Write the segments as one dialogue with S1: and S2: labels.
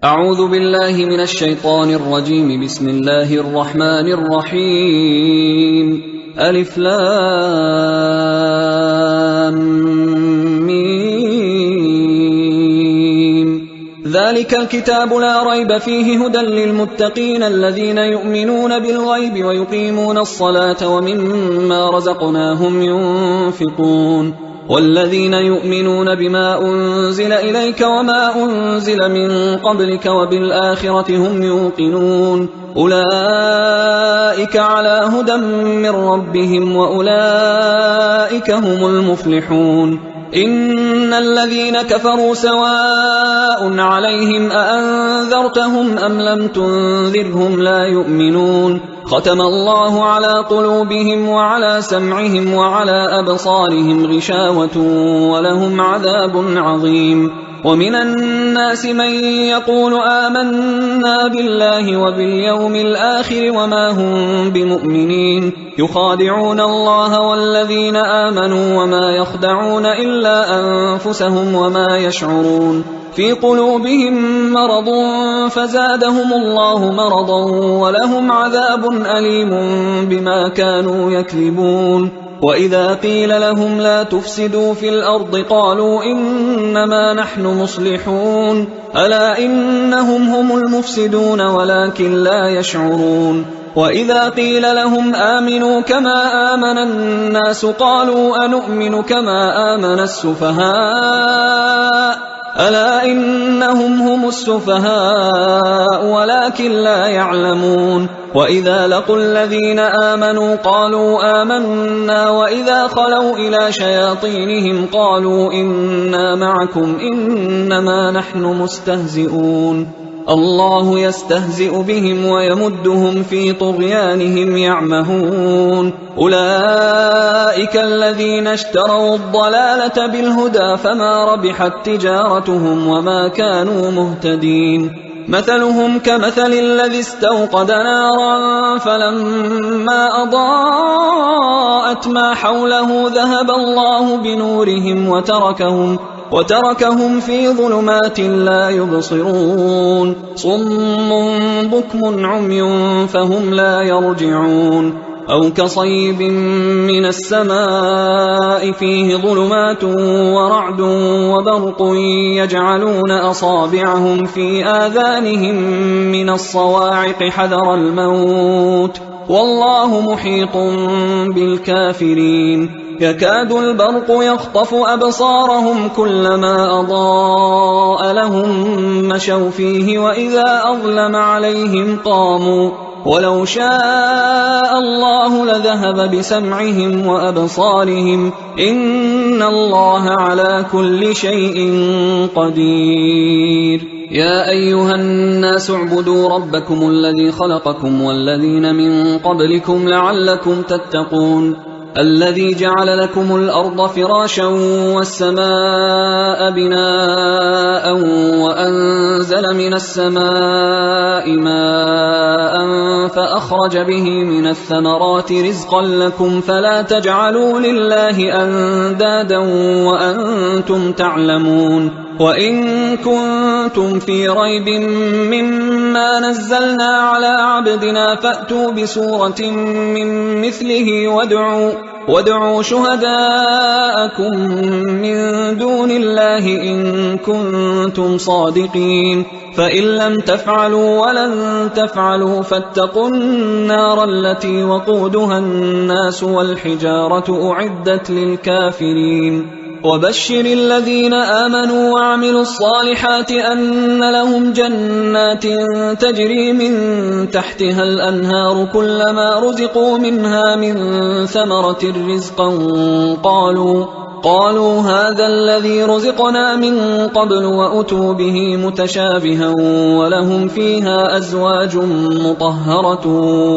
S1: أعوذ بالله من الشيطان الرجيم. بسم الله الرحمن الرحيم. ألف لام ميم. ذلك الكتاب لا ريب فيه هدى للمتقين الذين يؤمنون بالغيب ويقيمون الصلاة ومما رزقناهم ينفقون والذين يؤمنون بما أنزل إليك وما أنزل من قبلك وبالآخرة هم يوقنون أولئك على هدى من ربهم وأولئك هم المفلحون. إن الذين كفروا سواء عليهم أأنذرتهم أم لم تنذرهم لا يؤمنون ختم الله على قلوبهم وعلى سمعهم وعلى أبصارهم غشاوة ولهم عذاب عظيم. ومن الناس من يقول آمنا بالله وباليوم الآخر وما هم بمؤمنين يخادعون الله والذين آمنوا وما يخدعون إلا أنفسهم وما يشعرون في قلوبهم مرض فزادهم الله مرضا ولهم عذاب أليم بما كانوا يكذبون. وإذا قيل لهم لا تفسدوا في الأرض قالوا إنما نحن مصلحون ألا إنهم هم المفسدون ولكن لا يشعرون. وإذا قيل لهم آمنوا كما آمن الناس قالوا أنؤمن كما آمن السفهاء ألا إنهم هم السفهاء ولكن لا يعلمون. وإذا لقوا الذين آمنوا قالوا آمنا وإذا خلوا إلى شياطينهم قالوا إنا معكم إنما نحن مستهزئون الله يستهزئ بهم ويمدهم في طغيانهم يعمهون. أولئك الذين اشتروا الضلالة بالهدى فما ربحت تجارتهم وما كانوا مهتدين. مثلهم كمثل الذي استوقد نارا فلما أضاءت ما حوله ذهب الله بنورهم وتركهم في ظلمات لا يبصرون صم بكم عمي فهم لا يرجعون. أو كصيب من السماء فيه ظلمات ورعد وبرق يجعلون أصابعهم في آذانهم من الصواعق حذر الموت والله محيط بالكافرين. يكاد البرق يخطف أبصارهم كلما أضاء لهم مشوا فيه وإذا أظلم عليهم قاموا ولو شاء الله لذهب بسمعهم وأبصارهم إن الله على كل شيء قدير. يا أيها الناس اعبدوا ربكم الذي خلقكم والذين من قبلكم لعلكم تتقون الذي جعل لكم الأرض فراشا والسماء بناء وأنزل من السماء ماء فأخرج به من الثمرات رزقا لكم فلا تجعلوا لله أندادا وأنتم تعلمون. وإن كنتم في ريب مما نزلنا على عبدنا فأتوا بسورة من مثله وادعوا شهداءكم من دون الله إن كنتم صادقين فإن لم تفعلوا ولن تفعلوا فاتقوا النار التي وقودها الناس والحجارة أعدت للكافرين. وبشر الذين آمنوا وعملوا الصالحات أن لهم جنات تجري من تحتها الأنهار كلما رزقوا منها من ثمرة رزقا قالوا هذا الذي رزقنا من قبل وأتوا به متشابها ولهم فيها أزواج مطهرة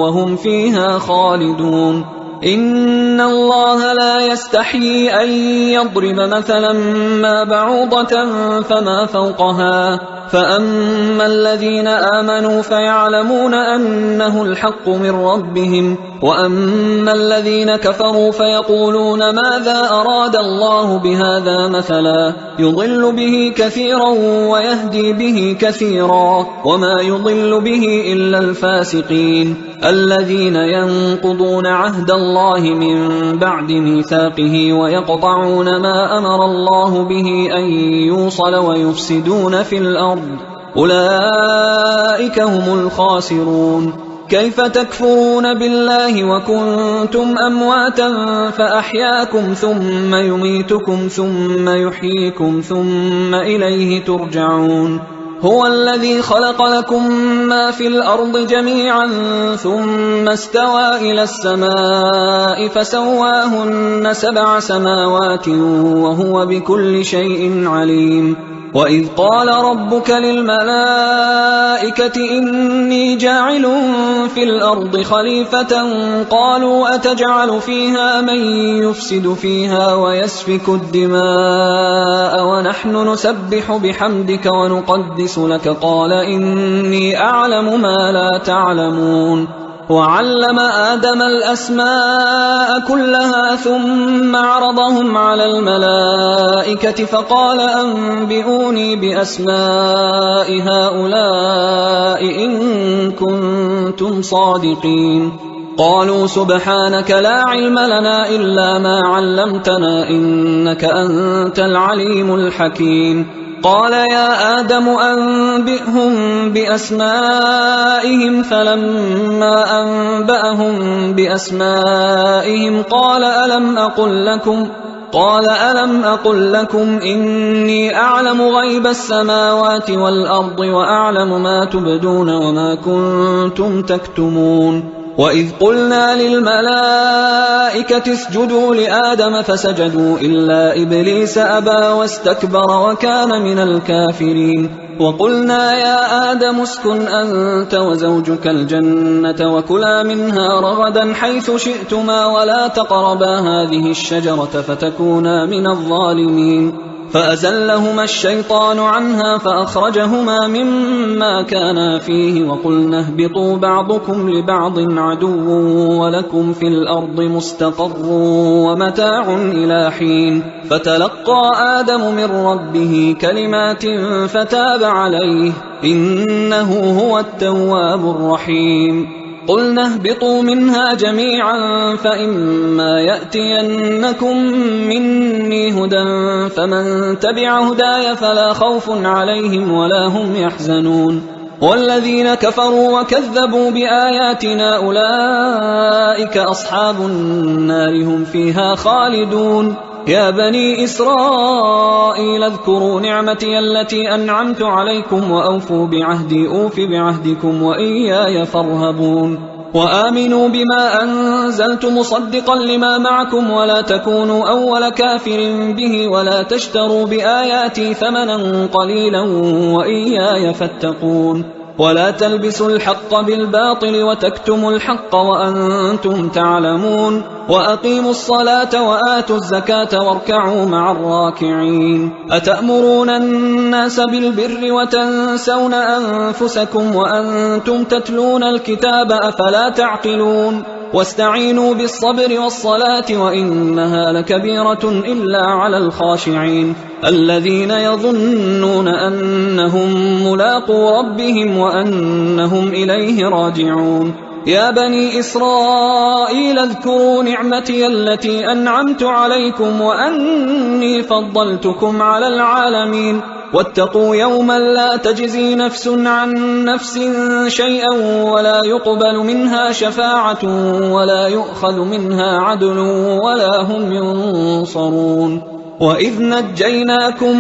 S1: وهم فيها خالدون. إن الله لا يستحيي أن يضرب مثلا ما بعوضة فما فوقها فأما الذين آمنوا فيعلمون أنه الحق من ربهم وأما الذين كفروا فيقولون ماذا أراد الله بهذا مثلا يضل به كثيرا ويهدي به كثيرا وما يضل به إلا الفاسقين الذين ينقضون عهد الله من بعد ميثاقه ويقطعون ما أمر الله به أن يوصل ويفسدون في الأرض أولئك هم الخاسرون كيف تكفرون بالله وكنتم أمواتا فأحياكم ثم يميتكم ثم يحييكم ثم إليه ترجعون هو الذي خلق لكم ما في الأرض جميعا ثم استوى إلى السماء فسواهن 7 سماوات وهو بكل شيء عليم وإذ قال ربك للملائكة إني جاعل في الأرض خليفة قالوا أتجعل فيها من يفسد فيها ويسفك الدماء ونحن نسبح بحمدك ونقدس لك قال إني أعلم ما لا تعلمون وعلم آدم الأسماء كلها ثم عرضهم على الملائكة فقال أنبئوني بأسماء هؤلاء إن كنتم صادقين قالوا سبحانك لا علم لنا إلا ما علمتنا إنك أنت العليم الحكيم قال يا آدم أنبئهم بأسمائهم فلما أنبأهم بأسمائهم قال ألم أقل لكم إني أعلم غيب السماوات والأرض وأعلم ما تبدون وما كنتم تكتمون وإذ قلنا للملائكة اسجدوا لآدم فسجدوا إلا إبليس أبى واستكبر وكان من الكافرين وقلنا يا آدم اسكن أنت وزوجك الجنة وكلا منها رغدا حيث شئتما ولا تقربا هذه الشجرة فتكونا من الظالمين فأزلهما الشيطان عنها فأخرجهما مما كانا فيه وقلنا اهبطوا بعضكم لبعض عدو ولكم في الأرض مستقر ومتاع إلى حين فتلقى آدم من ربه كلمات فتاب عليه إنه هو التواب الرحيم قلنا اهبطوا منها جميعا فإما يأتينكم مني هدى فمن تبع هداي فلا خوف عليهم ولا هم يحزنون والذين كفروا وكذبوا بآياتنا أولئك أصحاب النار هم فيها خالدون يا بني إسرائيل اذكروا نعمتي التي أنعمت عليكم وأوفوا بعهدي أوف بعهدكم وإياي فارهبون وآمنوا بما أنزلت مصدقا لما معكم ولا تكونوا أول كافر به ولا تشتروا بآياتي ثمنا قليلا وإياي فاتقون ولا تلبسوا الحق بالباطل وتكتموا الحق وأنتم تعلمون وأقيموا الصلاة وآتوا الزكاة واركعوا مع الراكعين أتأمرون الناس بالبر وتنسون أنفسكم وأنتم تتلون الكتاب أفلا تعقلون واستعينوا بالصبر والصلاة وإنها لكبيرة إلا على الخاشعين الذين يظنون أنهم ملاقو ربهم وأنهم إليه راجعون يا بني إسرائيل اذكروا نعمتي التي أنعمت عليكم وأني فضلتكم على العالمين واتقوا يوما لا تجزي نفس عن نفس شيئا ولا يقبل منها شفاعة ولا يؤخذ منها عدل ولا هم ينصرون وإذ نجيناكم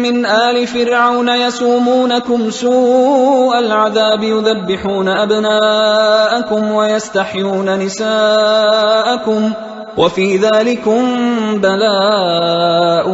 S1: من آل فرعون يسومونكم سوء العذاب يذبحون أبناءكم ويستحيون نساءكم وفي ذلكم بلاء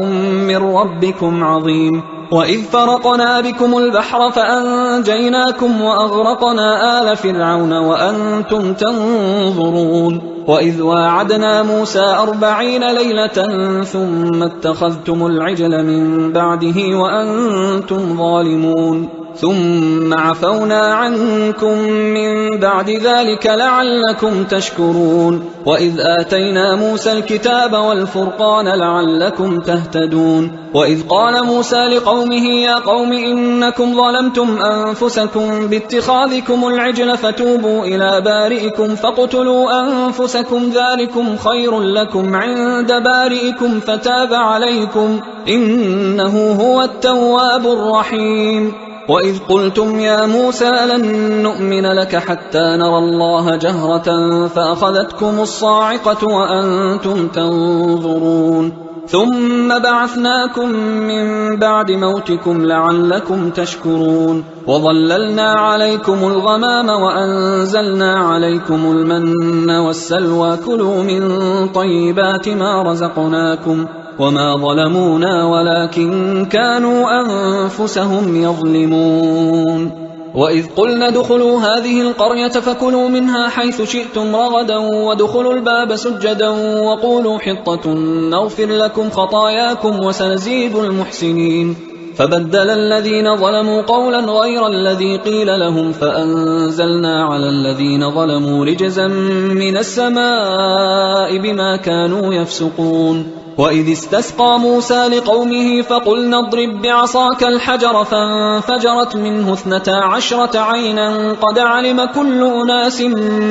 S1: من ربكم عظيم وإذ فرقنا بكم البحر فأنجيناكم وأغرقنا آل فرعون وأنتم تنظرون وإذ واعدنا موسى 40 ليلة ثم اتخذتم العجل من بعده وأنتم ظالمون ثم عفونا عنكم من بعد ذلك لعلكم تشكرون وإذ آتينا موسى الكتاب والفرقان لعلكم تهتدون وإذ قال موسى لقومه يا قوم إنكم ظلمتم أنفسكم باتخاذكم العجل فتوبوا إلى بارئكم فاقتلوا أنفسكم ذلكم خير لكم عند بارئكم فتاب عليكم إنه هو التواب الرحيم وإذ قلتم يا موسى لن نؤمن لك حتى نرى الله جهرة فأخذتكم الصاعقة وأنتم تنظرون ثم بعثناكم من بعد موتكم لعلكم تشكرون وظللنا عليكم الغمام وأنزلنا عليكم المن والسلوى كلوا من طيبات ما رزقناكم وما ظلمونا ولكن كانوا أنفسهم يظلمون وإذ قلنا ادخلوا هذه القرية فكلوا منها حيث شئتم رغدا وادخلوا الباب سجدا وقولوا حطة نغفر لكم خطاياكم وسنزيد المحسنين فبدل الذين ظلموا قولا غير الذي قيل لهم فأنزلنا على الذين ظلموا رجزا من السماء بما كانوا يفسقون وإذ استسقى موسى لقومه فقلنا اضرب بعصاك الحجر فانفجرت منه 12 عينا قد علم كل أناس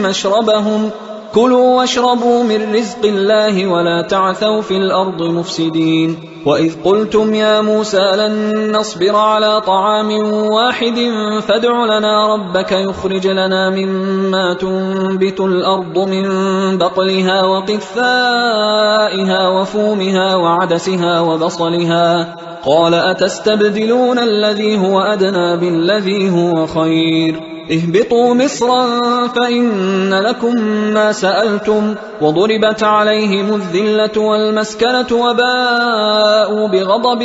S1: مشربهم كلوا واشربوا من رزق الله ولا تعثوا في الأرض مفسدين وإذ قلتم يا موسى لن نصبر على طعام واحد فادع لنا ربك يخرج لنا مما تنبت الأرض من بقلها وقثائها وفومها وعدسها وبصلها قال أتستبدلون الذي هو أدنى بالذي هو خير اهبطوا مصرا فإن لكم ما سألتم وضربت عليهم الذلة والمسكنة وباءوا بغضب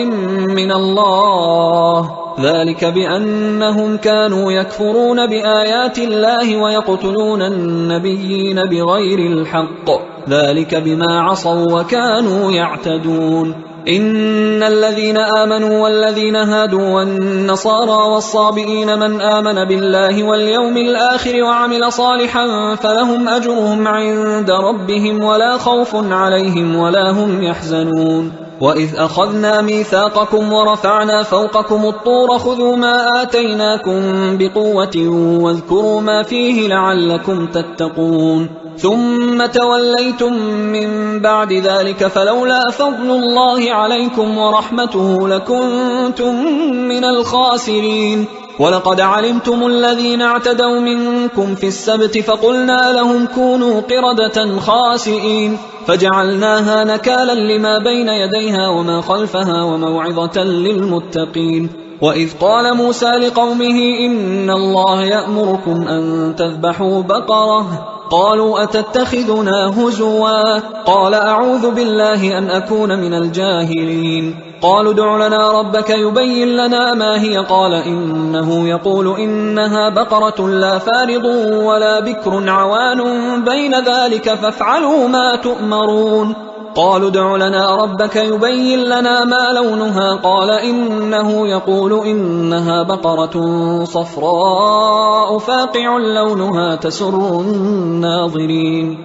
S1: من الله ذلك بأنهم كانوا يكفرون بآيات الله ويقتلون النبيين بغير الحق ذلك بما عصوا وكانوا يعتدون إن الذين آمنوا والذين هادوا والنصارى والصابئين من آمن بالله واليوم الآخر وعمل صالحا فلهم أجرهم عند ربهم ولا خوف عليهم ولا هم يحزنون وإذ أخذنا ميثاقكم ورفعنا فوقكم الطور خذوا ما آتيناكم بقوة واذكروا ما فيه لعلكم تتقون ثم توليتم من بعد ذلك فلولا فضل الله عليكم ورحمته لكنتم من الخاسرين ولقد علمتم الذين اعتدوا منكم في السبت فقلنا لهم كونوا قردة خاسئين فجعلناها نكالا لما بين يديها وما خلفها وموعظة للمتقين وإذ قال موسى لقومه إن الله يأمركم أن تذبحوا بقرة قالوا أتتخذنا هزوا قال أعوذ بالله أن أكون من الجاهلين قالوا ادع لنا ربك يبين لنا ما هي قال إنه يقول إنها بقرة لا فارض ولا بكر عوان بين ذلك فافعلوا ما تؤمرون قالوا ادع لنا ربك يبين لنا ما لونها قال إنه يقول إنها بقرة صفراء فاقع لونها تسر الناظرين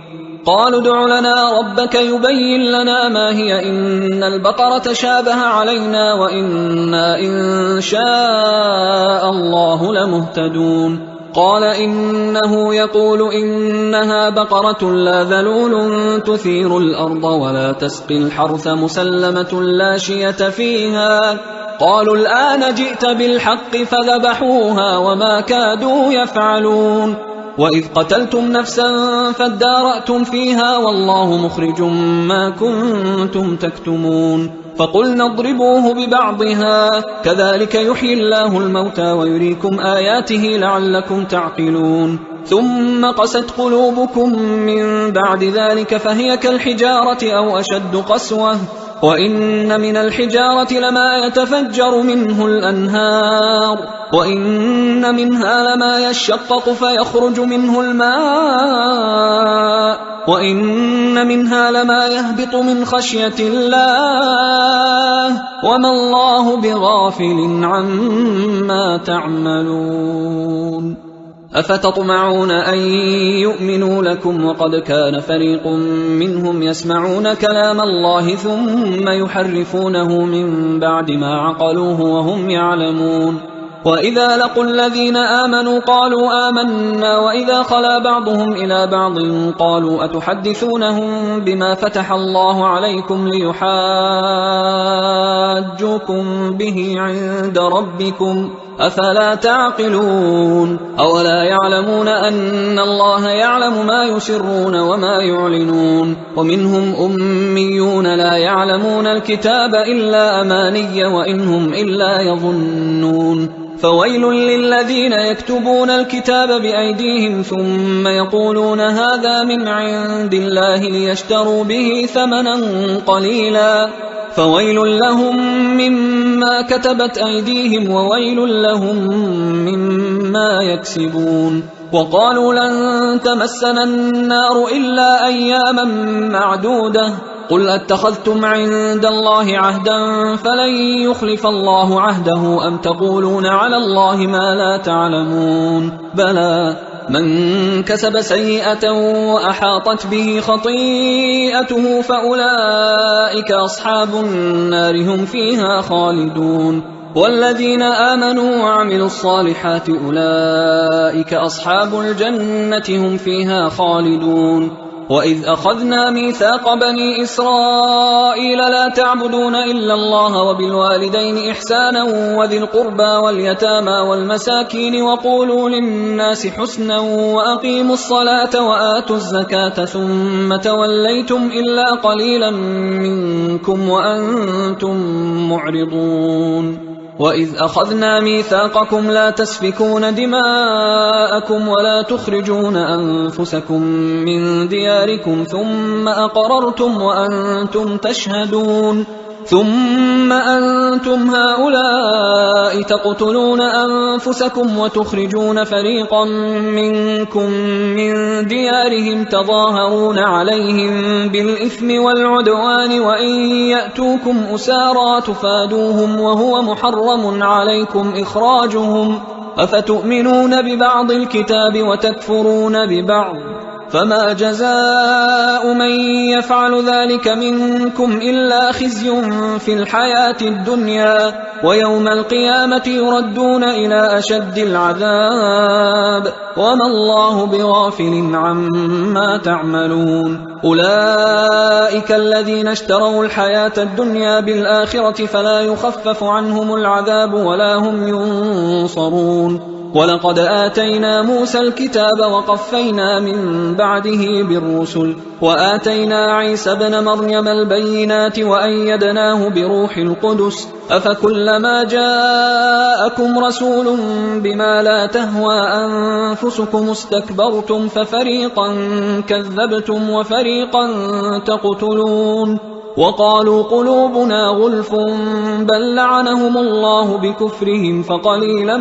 S1: قالوا ادع لنا ربك يبين لنا ما هي إن البقرة شابه علينا وإنا إن شاء الله لمهتدون قال إنه يقول إنها بقرة لا ذلول تثير الأرض ولا تسقي الحرث مسلمة لا شية فيها قالوا الآن جئت بالحق فذبحوها وما كادوا يفعلون وإذ قتلتم نفسا فادارأتم فيها والله مخرج ما كنتم تكتمون فقلنا اضربوه ببعضها كذلك يحيي الله الموتى ويريكم آياته لعلكم تعقلون ثم قست قلوبكم من بعد ذلك فهي كالحجارة أو أشد قسوة وإن من الحجارة لما يتفجر منه الأنهار وإن منها لما يشقق فيخرج منه الماء وإن منها لما يهبط من خشية الله وما الله بغافل عما تعملون أفتطمعون أن يؤمنوا لكم وقد كان فريق منهم يسمعون كلام الله ثم يحرفونه من بعد ما عقلوه وهم يعلمون وإذا لقوا الذين آمنوا قالوا آمنا وإذا خلا بعضهم إلى بعض قالوا أتحدثونهم بما فتح الله عليكم ليحاجوكم به عند ربكم أفلا تعقلون أولا يعلمون أن الله يعلم ما يسرون وما يعلنون ومنهم أميون لا يعلمون الكتاب إلا أماني وإنهم إلا يظنون فويل للذين يكتبون الكتاب بأيديهم ثم يقولون هذا من عند الله ليشتروا به ثمنا قليلا فويل لهم مما كتبت أيديهم وويل لهم مما يكسبون وقالوا لن تمسنا النار إلا أياما معدودة قل أتخذتم عند الله عهدا فلن يخلف الله عهده أم تقولون على الله ما لا تعلمون بلى من كسب سيئة وأحاطت به خطيئته فأولئك أصحاب النار هم فيها خالدون والذين آمنوا وعملوا الصالحات أولئك أصحاب الجنة هم فيها خالدون وإذ أخذنا ميثاق بني إسرائيل لا تعبدون إلا الله وبالوالدين إحسانا وذي القربى واليتامى والمساكين وقولوا للناس حسنا وأقيموا الصلاة وآتوا الزكاة ثم توليتم إلا قليلا منكم وأنتم معرضون وإذ أخذنا ميثاقكم لا تسفكون دماءكم ولا تخرجون أنفسكم من دياركم ثم أقررتم وأنتم تشهدون ثم أنتم هؤلاء تقتلون أنفسكم وتخرجون فريقا منكم من ديارهم تظاهرون عليهم بالإثم والعدوان وإن يأتوكم أسارى تفادوهم وهو محرم عليكم إخراجهم أفتؤمنون ببعض الكتاب وتكفرون ببعض فما جزاء من يفعل ذلك منكم إلا خزي في الحياة الدنيا ويوم القيامة يردون إلى أشد العذاب وما الله بغافل عما تعملون أولئك الذين اشتروا الحياة الدنيا بالآخرة فلا يخفف عنهم العذاب ولا هم ينصرون ولقد آتينا موسى الكتاب وقفينا من بعده بالرسل وآتينا عيسى ابن مريم البينات وأيدناه بروح القدس أفكلما جاءكم رسول بما لا تهوى أنفسكم استكبرتم ففريقا كذبتم وفريقا تقتلون وقالوا قلوبنا غلف بل لعنهم الله بكفرهم فقليلا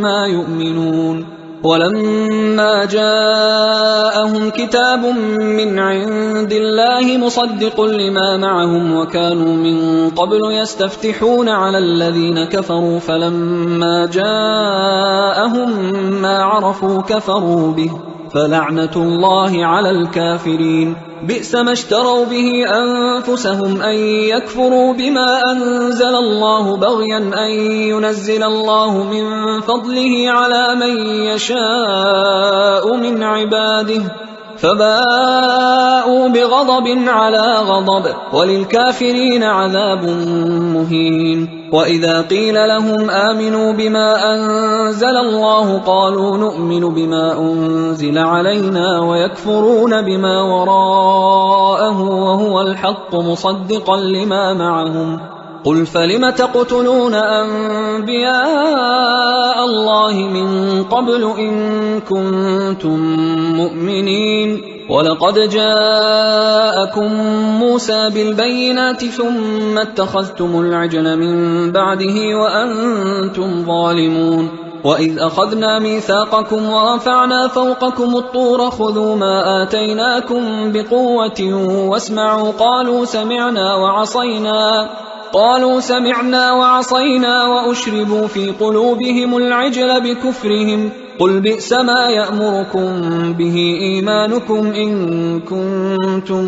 S1: ما يؤمنون ولما جاءهم كتاب من عند الله مصدق لما معهم وكانوا من قبل يستفتحون على الذين كفروا فلما جاءهم ما عرفوا كفروا به فلعنة الله على الكافرين بئس ما اشتروا به أنفسهم أن يكفروا بما أنزل الله بغيا أن ينزل الله من فضله على من يشاء من عباده فباءوا بغضب على غضب وللكافرين عذاب مهين وإذا قيل لهم آمنوا بما أنزل الله قالوا نؤمن بما أنزل علينا ويكفرون بما وراءه وهو الحق مصدقا لما معهم قل فلم تقتلون أنبياء الله من قبل إن كنتم مؤمنين ولقد جاءكم موسى بالبينات ثم اتخذتم العجل من بعده وأنتم ظالمون وإذ أخذنا ميثاقكم ورفعنا فوقكم الطور خذوا ما آتيناكم بقوة واسمعوا قالوا سمعنا وعصينا وأشربوا في قلوبهم العجل بكفرهم قل بئس ما يأمركم به إيمانكم إن كنتم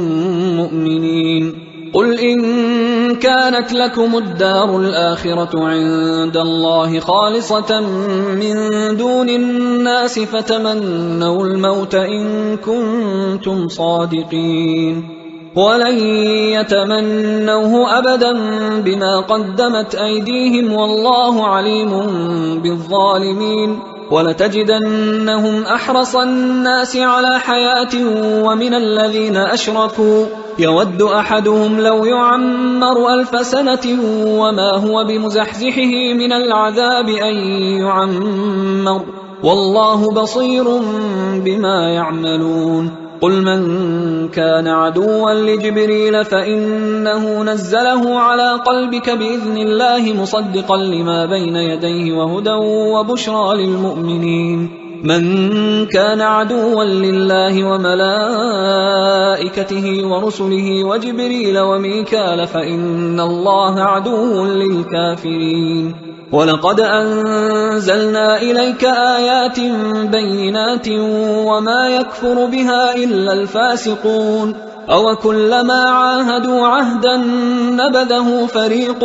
S1: مؤمنين قل إن كانت لكم الدار الآخرة عند الله خالصة من دون الناس فتمنوا الموت إن كنتم صادقين ولن يتمنوه أبدا بما قدمت أيديهم والله عليم بالظالمين ولتجدنهم أحرص الناس على حياة ومن الذين أشركوا يود أحدهم لو يعمر 1000 سنة وما هو بمزحزحه من العذاب أن يعمر والله بصير بما يعملون قل من كان عدوا لجبريل فإنه نزله على قلبك بإذن الله مصدقا لما بين يديه وهدى وبشرى للمؤمنين من كان عدوا لله وملائكته ورسله وجبريل وميكال فإن الله عدو للكافرين ولقد أنزلنا إليك آيات بينات وما يكفر بها إلا الفاسقون أوكلما عاهدوا عهدا نبذه فريق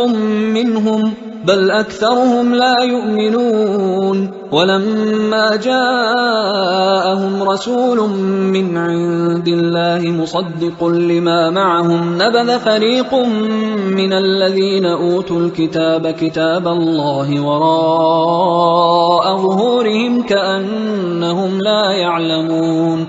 S1: منهم بل أكثرهم لا يؤمنون ولما جاءهم رسول من عند الله مصدق لما معهم نبذ فريق من الذين أوتوا الكتاب كتاب الله وراء ظهورهم كأنهم لا يعلمون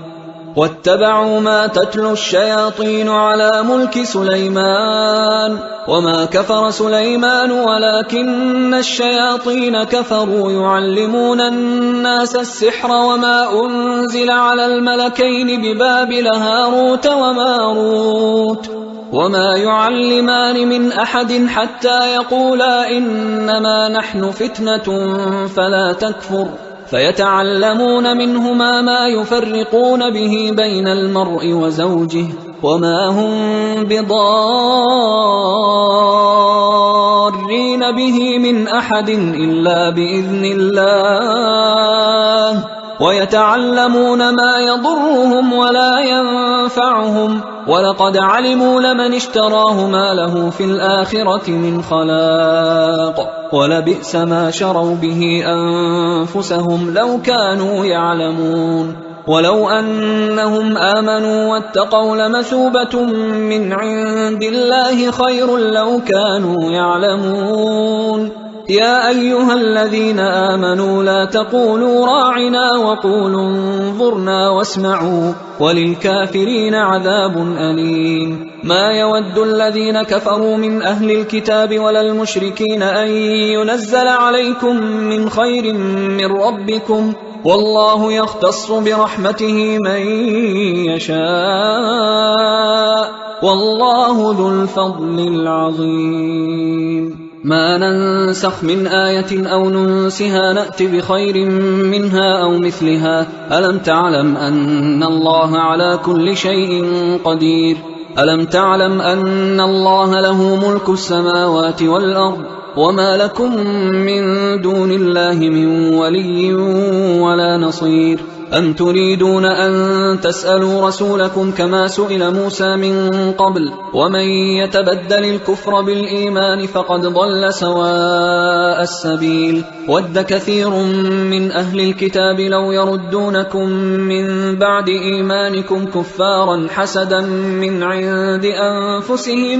S1: واتبعوا ما تتلو الشياطين على ملك سليمان وما كفر سليمان ولكن الشياطين كفروا يعلمون الناس السحر وما أنزل على الملكين ببابل هاروت وماروت وما يعلمان من أحد حتى يقولا إنما نحن فتنة فلا تكفر فيتعلمون منهما ما يفرقون به بين المرء وزوجه وما هم بضارين به من أحد إلا بإذن الله ويتعلمون ما يضرهم ولا ينفعهم ولقد علموا لمن اشتراه ما له في الآخرة من خلاق ولبئس ما شروا به أنفسهم لو كانوا يعلمون ولو أنهم آمنوا واتقوا لمثوبة من عند الله خير لو كانوا يعلمون يا أيها الذين آمنوا لا تقولوا راعنا وقولوا انظرنا واسمعوا وللكافرين عذاب أليم ما يود الذين كفروا من أهل الكتاب ولا المشركين أن ينزل عليكم من خير من ربكم والله يختص برحمته من يشاء والله ذو الفضل العظيم ما ننسخ من آية أو ننسها نأت بخير منها أو مثلها ألم تعلم أن الله على كل شيء قدير ألم تعلم أن الله له ملك السماوات والأرض وما لكم من دون الله من ولي ولا نصير أم تريدون أن تسألوا رسولكم كما سئل موسى من قبل ومن يتبدل الكفر بالإيمان فقد ضل سواء السبيل ود كثير من أهل الكتاب لو يردونكم من بعد إيمانكم كفارا حسدا من عند أنفسهم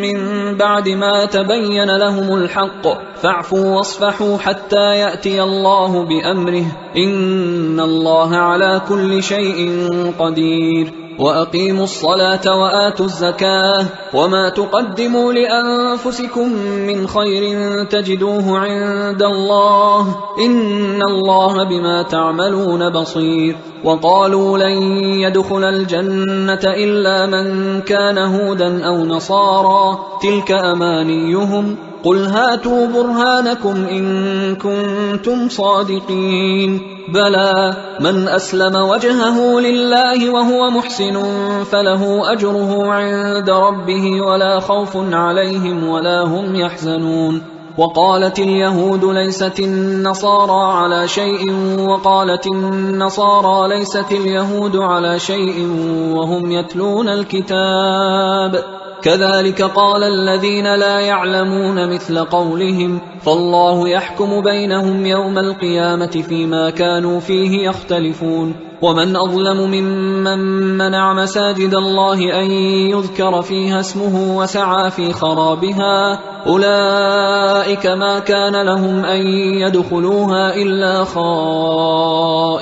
S1: من بعد ما تبين لهم الحق فاعفوا واصفحوا حتى يأتي الله بأمره إن الله على كل شيء قدير وأقيموا الصلاة وآتوا الزكاة وما تقدموا لأنفسكم من خير تجدوه عند الله إن الله بما تعملون بصير. وقالوا لن يدخل الجنة إلا من كان هودا أو نصارى تلك أمانيهم قل هاتوا برهانكم إن كنتم صادقين بلى من أسلم وجهه لله وهو محسن فله أجره عند ربه ولا خوف عليهم ولا هم يحزنون. وقالت اليهود ليست النصارى على شيء وقالت النصارى ليست اليهود على شيء وهم يتلون الكتاب كذلك قال الذين لا يعلمون مثل قولهم فالله يحكم بينهم يوم القيامة فيما كانوا فيه يختلفون. ومن أظلم ممن منع مساجد الله أن يذكر فيها اسمه وسعى في خرابها أولئك ما كان لهم أن يدخلوها إلا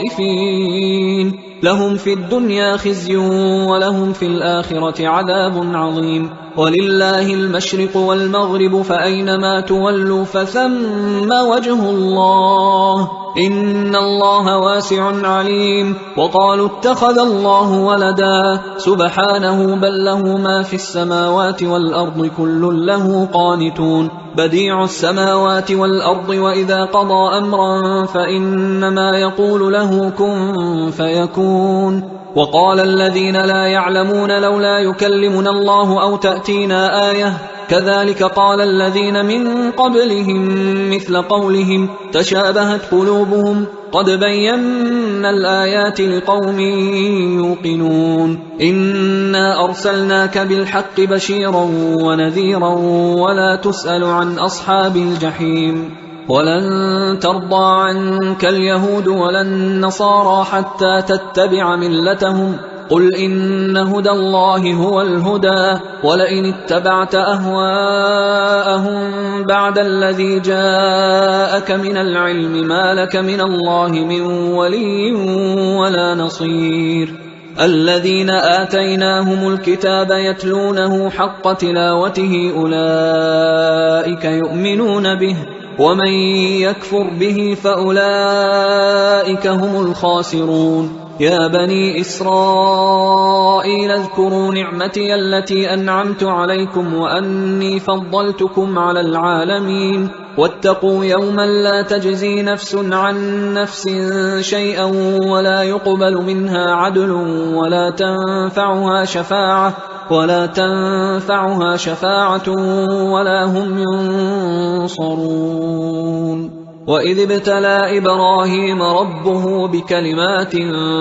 S1: خائفين لهم في الدنيا خزي ولهم في الآخرة عذاب عظيم. ولله المشرق والمغرب فأينما تولوا فثم وجه الله إن الله واسع عليم. وقالوا اتخذ الله ولدا سبحانه بل له ما في السماوات والأرض كل له قانتون بديع السماوات والأرض وإذا قضى أمرا فإنما يقول له كن فيكون. وقال الذين لا يعلمون لولا يكلمنا الله أو تأتينا آية كذلك قال الذين من قبلهم مثل قولهم تشابهت قلوبهم قد بينا الآيات لقوم يوقنون. إنا أرسلناك بالحق بشيرا ونذيرا ولا تسأل عن أصحاب الجحيم. ولن ترضى عنك اليهود ولا النصارى حتى تتبع ملتهم قل إن هدى الله هو الهدى ولئن اتبعت أهواءهم بعد الذي جاءك من العلم ما لك من الله من ولي ولا نصير. الذين آتيناهم الكتاب يتلونه حق تلاوته أولئك يؤمنون به ومن يكفر به فأولئك هم الخاسرون. يا بني إسرائيل اذكروا نعمتي التي أنعمت عليكم وأني فضلتكم على العالمين واتقوا يوما لا تجزي نفس عن نفس شيئا ولا يقبل منها عدل ولا تنفعها شفاعة ولا هم ينصرون. وإذ ابتلى إبراهيم ربه بكلمات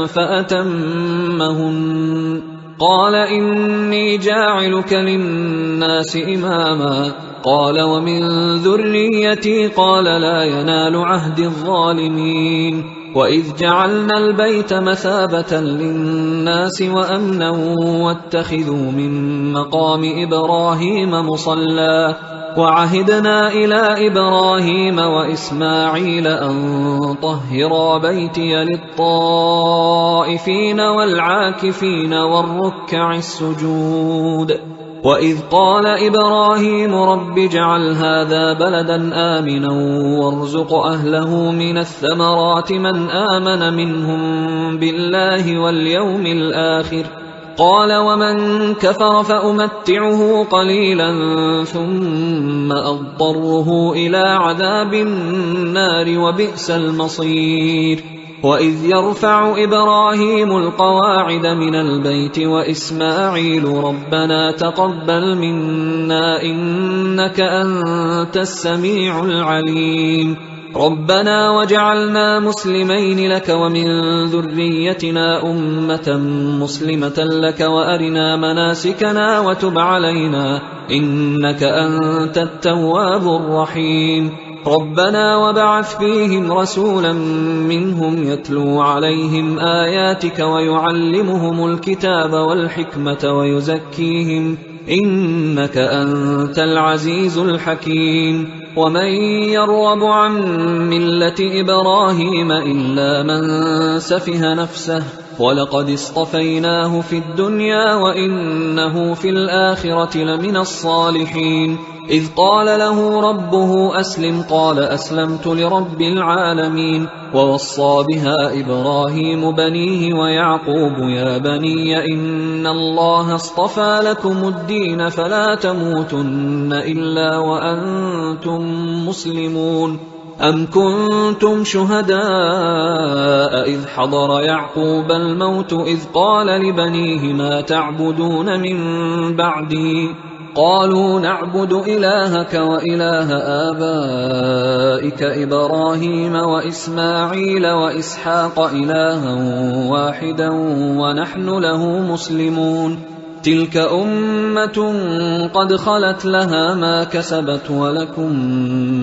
S1: فأتمهن قال إني جاعلك للناس إماما قال ومن ذريتي قال لا ينال عهد الظالمين. وإذ جعلنا البيت مثابة للناس وأمنا واتخذوا من مقام إبراهيم مصلى وعهدنا إلى إبراهيم وإسماعيل أن طهرا بيتي للطائفين والعاكفين والركع السجود. وإذ قال إبراهيم رب اجعل هذا بلدا آمنا وارزق أهله من الثمرات من آمن منهم بالله واليوم الآخر قال ومن كفر فأمتعه قليلا ثم أضطره إلى عذاب النار وبئس المصير. وإذ يرفع إبراهيم القواعد من البيت وإسماعيل ربنا تقبل منا إنك أنت السميع العليم ربنا وجعلنا مسلمين لك ومن ذريتنا أمة مسلمة لك وأرنا مناسكنا وتب علينا إنك أنت التواب الرحيم ربنا وبعث فيهم رسولا منهم يتلو عليهم آياتك ويعلمهم الكتاب والحكمة ويزكيهم إنك أنت العزيز الحكيم. ومن يرغب عن ملة إبراهيم إلا من سفه نفسه ولقد اصطفيناه في الدنيا وإنه في الآخرة لمن الصالحين إذ قال له ربه أسلم قال أسلمت لرب العالمين ووصى بها إبراهيم بنيه ويعقوب يا بني إن الله اصطفى لكم الدين فلا تموتن إلا وأنتم مسلمون أم كنتم شهداء إذ حضر يعقوب الموت إذ قال لبنيه ما تعبدون من بعدي قالوا نعبد إلهك وإله آبائك إبراهيم وإسماعيل وإسحاق إلها واحدا ونحن له مسلمون تلك أمة قد خلت لها ما كسبت ولكم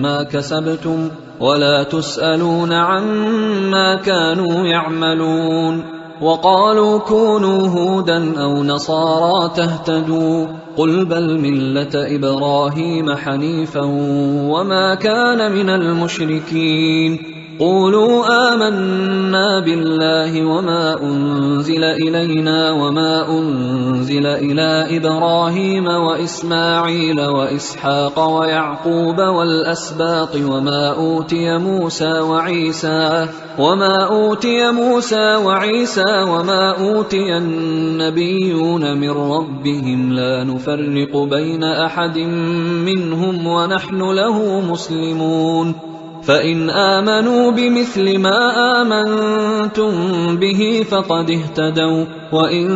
S1: ما كسبتم ولا تسألون عما كانوا يعملون وقالوا كونوا هودا أو نصارى تهتدوا قل بل ملة إبراهيم حنيفا وما كان من المشركين قولوا آمنا بالله وما أنزل إلينا وما أنزل إلى إبراهيم وإسماعيل وإسحاق ويعقوب والأسباط وما أوتي موسى وعيسى وما أوتي النبيون من ربهم لا نفرق بين أحد منهم ونحن له مسلمون فإن آمنوا بمثل ما آمنتم به فقد اهتدوا وإن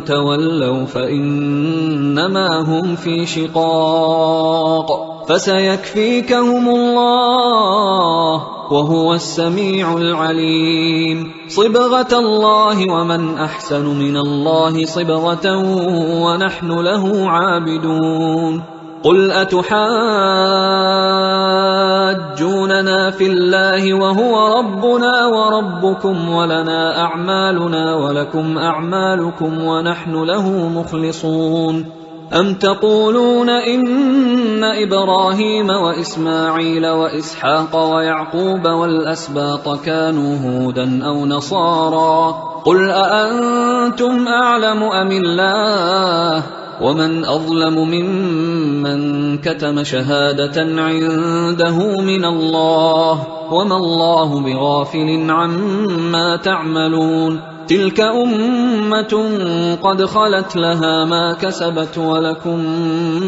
S1: تولوا فإنما هم في شقاق فسيكفيكهم الله وهو السميع العليم صبغة الله ومن أحسن من الله صبغة ونحن له عابدون قل أتحاجوننا في الله وهو ربنا وربكم ولنا أعمالنا ولكم أعمالكم ونحن له مخلصون أم تقولون إن إبراهيم وإسماعيل وإسحاق ويعقوب والأسباط كانوا هودا أو نصارى قل أأنتم أعلم أم الله ومن أظلم ممن كتم شهادة عنده من الله وما الله بغافل عما تعملون تلك أمة قد خلت لها ما كسبت ولكم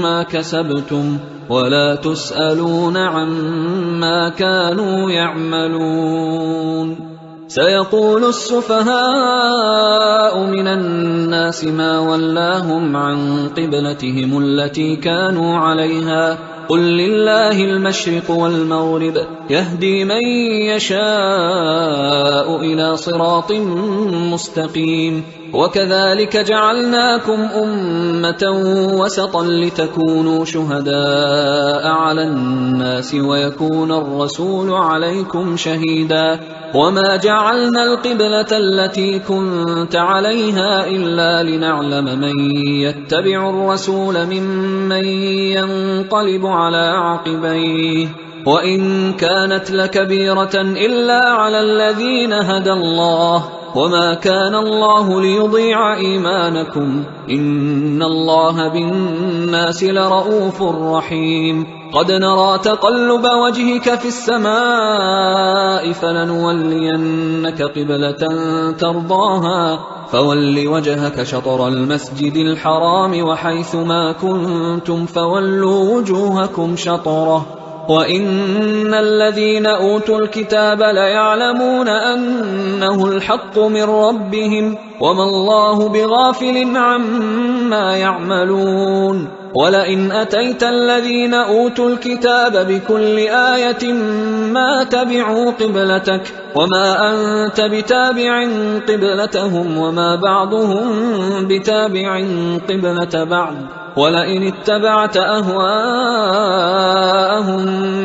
S1: ما كسبتم ولا تسألون عما كانوا يعملون سيقول السفهاء من الناس ما ولاهم عن قبلتهم التي كانوا عليها قل لله المشرق والمغرب يهدي من يشاء إلى صراط مستقيم وكذلك جعلناكم أمة وسطا لتكونوا شهداء على الناس ويكون الرسول عليكم شهيدا وما جعلنا القبلة التي كنت عليها إلا لنعلم من يتبع الرسول ممن ينقلب على عقبيه وإن كانت لكبيرة إلا على الذين هدى الله وما كان الله ليضيع إيمانكم إن الله بالناس لرؤوف رحيم قد نرى تقلب وجهك في السماء فلنولينك قبلة ترضاها فول وجهك شطر المسجد الحرام وحيث ما كنتم فولوا وجوهكم شطره وإن الذين أوتوا الكتاب ليعلمون أنه الحق من ربهم وما الله بغافل عما يعملون ولئن أتيت الذين أوتوا الكتاب بكل آية ما تبعوا قبلتك وما أنت بتابع قبلتهم وما بعضهم بتابع قبلة بعض ولئن اتبعت أهواءهم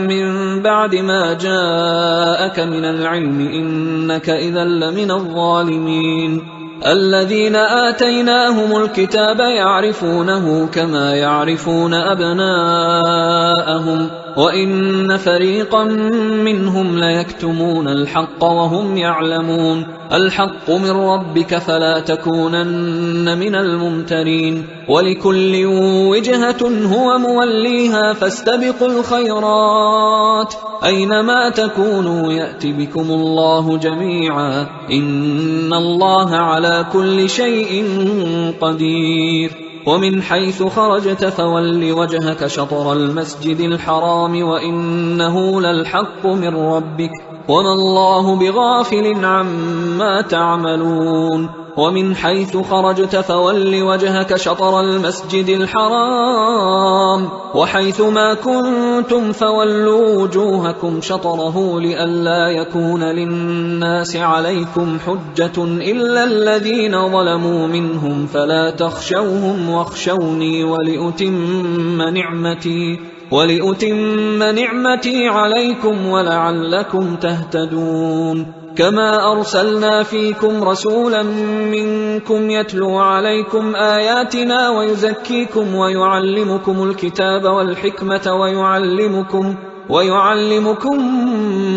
S1: من بعد ما جاءك من العلم إنك إذا لمن الظالمين الذين آتيناهم الكتاب يعرفونه كما يعرفون أبناءهم وإن فريقا منهم ليكتمون الحق وهم يعلمون الحق من ربك فلا تكونن من الممترين ولكل وجهة هو موليها فاستبقوا الخيرات أينما تكونوا يأت بكم الله جميعا إن الله على كل شيء قدير ومن حيث خرجت فول وجهك شطر المسجد الحرام وإنه للحق من ربك وما الله بغافل عما تعملون ومن حيث خرجت فول وجهك شطر المسجد الحرام وحيث ما كنتم فولوا وجوهكم شطره لئلا يكون للناس عليكم حجة إلا الذين ظلموا منهم فلا تخشوهم واخشوني ولأتم نعمتي عليكم ولعلكم تهتدون كما أرسلنا فيكم رسولا منكم يتلو عليكم آياتنا ويزكيكم ويعلمكم الكتاب والحكمة ويعلمكم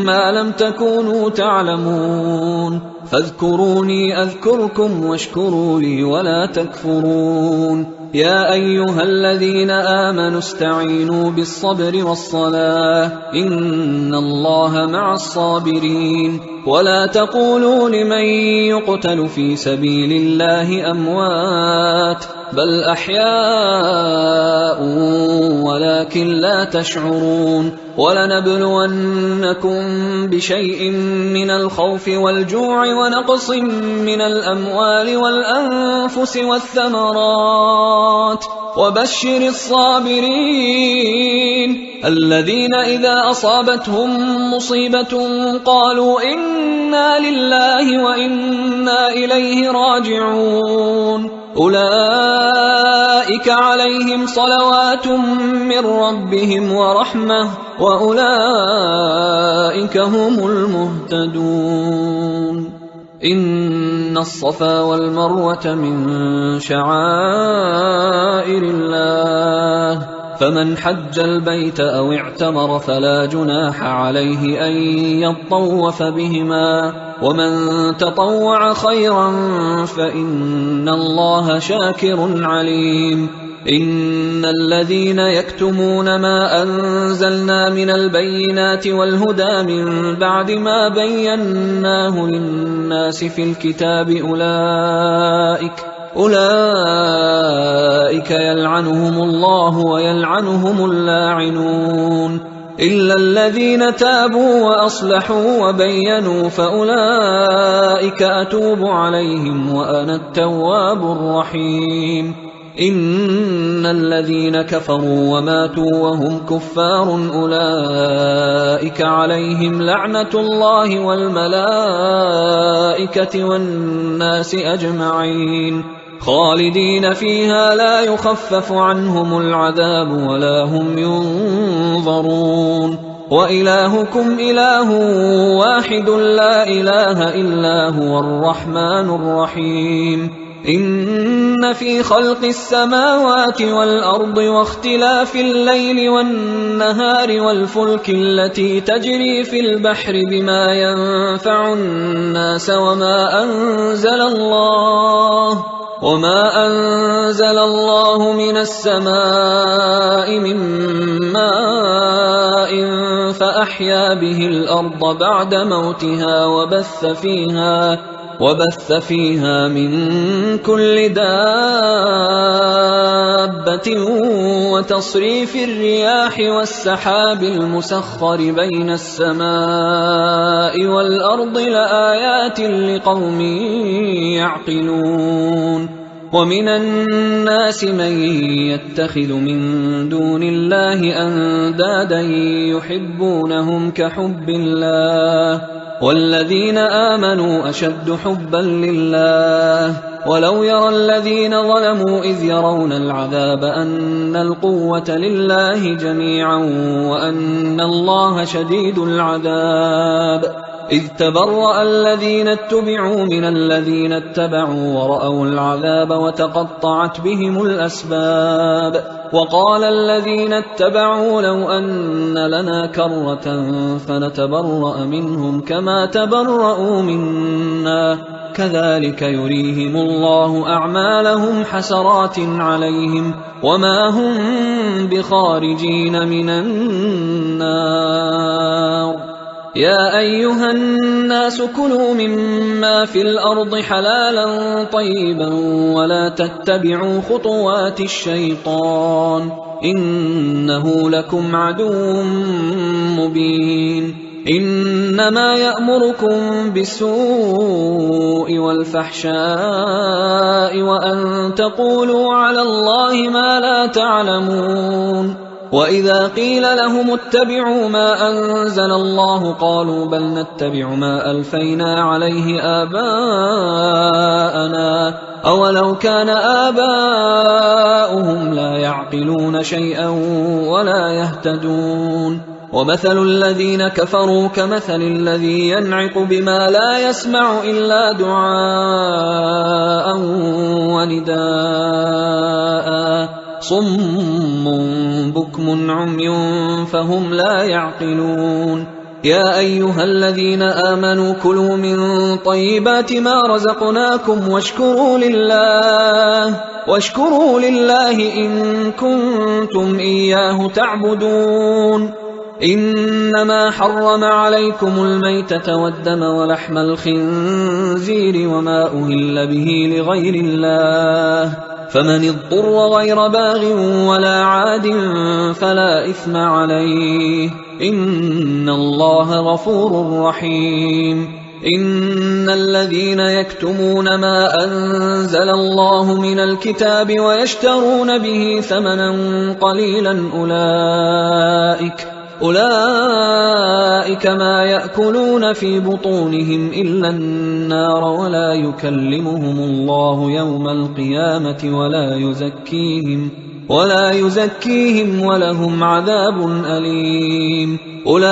S1: ما لم تكونوا تعلمون فاذكروني أذكركم واشكروا لي ولا تكفرون يا أيها الذين آمنوا استعينوا بالصبر والصلاة إن الله مع الصابرين ولا تقولوا لمن يقتل في سبيل الله أموات بل أحياء ولكن لا تشعرون ولنبلونكم بشيء من الخوف والجوع ونقص من الأموال والأنفس والثمرات وبشر الصابرين الذين إذا أصابتهم مصيبة قالوا إنا لله وإنا إليه راجعون أولئك عليهم صلوات من ربهم ورحمة وأولئك هم المهتدون إن الصفا والمروة من شعائر الله فمن حج البيت أو اعتمر فلا جناح عليه أن يطوف بهما ومن تطوع خيرا فإن الله شاكر عليم إن الذين يكتمون ما أنزلنا من البينات والهدى من بعد ما بيناه للناس في الكتاب أولئك يلعنهم الله ويلعنهم اللاعنون إلا الذين تابوا وأصلحوا وبينوا فأولئك أتوب عليهم وأنا التواب الرحيم إن الذين كفروا وماتوا وهم كفار أولئك عليهم لعنة الله والملائكة والناس أجمعين خالدين فيها لا يخفف عنهم العذاب ولا هم ينظرون وإلهكم إله واحد لا إله إلا هو الرحمن الرحيم إن في خلق السماوات والأرض واختلاف الليل والنهار والفلك التي تجري في البحر بما ينفع الناس وما أنزل الله من السماء من ماء فأحيا به الأرض بعد موتها وبث فيها من كل دابة وتصريف الرياح والسحاب المسخر بين السماء والأرض لآيات لقوم يعقلون ومن الناس من يتخذ من دون الله أندادا يحبونهم كحب الله والذين آمنوا أشد حبا لله ولو يرى الذين ظلموا إذ يرون العذاب أن القوة لله جميعا وأن الله شديد العذاب إذ تبرأ الذين اتبعوا من الذين اتبعوا ورأوا العذاب وتقطعت بهم الأسباب وقال الذين اتبعوا لو أن لنا كرة فنتبرأ منهم كما تبرأوا منا كذلك يريهم الله أعمالهم حسرات عليهم وما هم بخارجين من النار يا أيها الناس كلوا مما في الأرض حلالا طيبا ولا تتبعوا خطوات الشيطان إنه لكم عدو مبين إنما يأمركم بالسوء والفحشاء وأن تقولوا على الله ما لا تعلمون وإذا قيل لهم اتبعوا ما أنزل الله قالوا بل نتبع ما ألفينا عليه آباءنا أولو كان آباؤهم لا يعقلون شيئا ولا يهتدون ومثل الذين كفروا كمثل الذي ينعق بما لا يسمع إلا دعاء ونداء صم بكم عمي فهم لا يعقلون يا أيها الذين آمنوا كلوا من طيبات ما رزقناكم واشكروا لله إن كنتم إياه تعبدون إنما حرم عليكم الميتة والدم ولحم الخنزير وما أهل به لغير الله فمن اضطر غير باغ ولا عاد فلا إثم عليه إن الله غفور رحيم إن الذين يكتمون ما أنزل الله من الكتاب ويشترون به ثمنا قليلا أولئك ما يأكلون في بطونهم إلا النار ولا يكلمهم الله يوم القيامة ولا يزكيهم ولهم عذاب أليم أولئك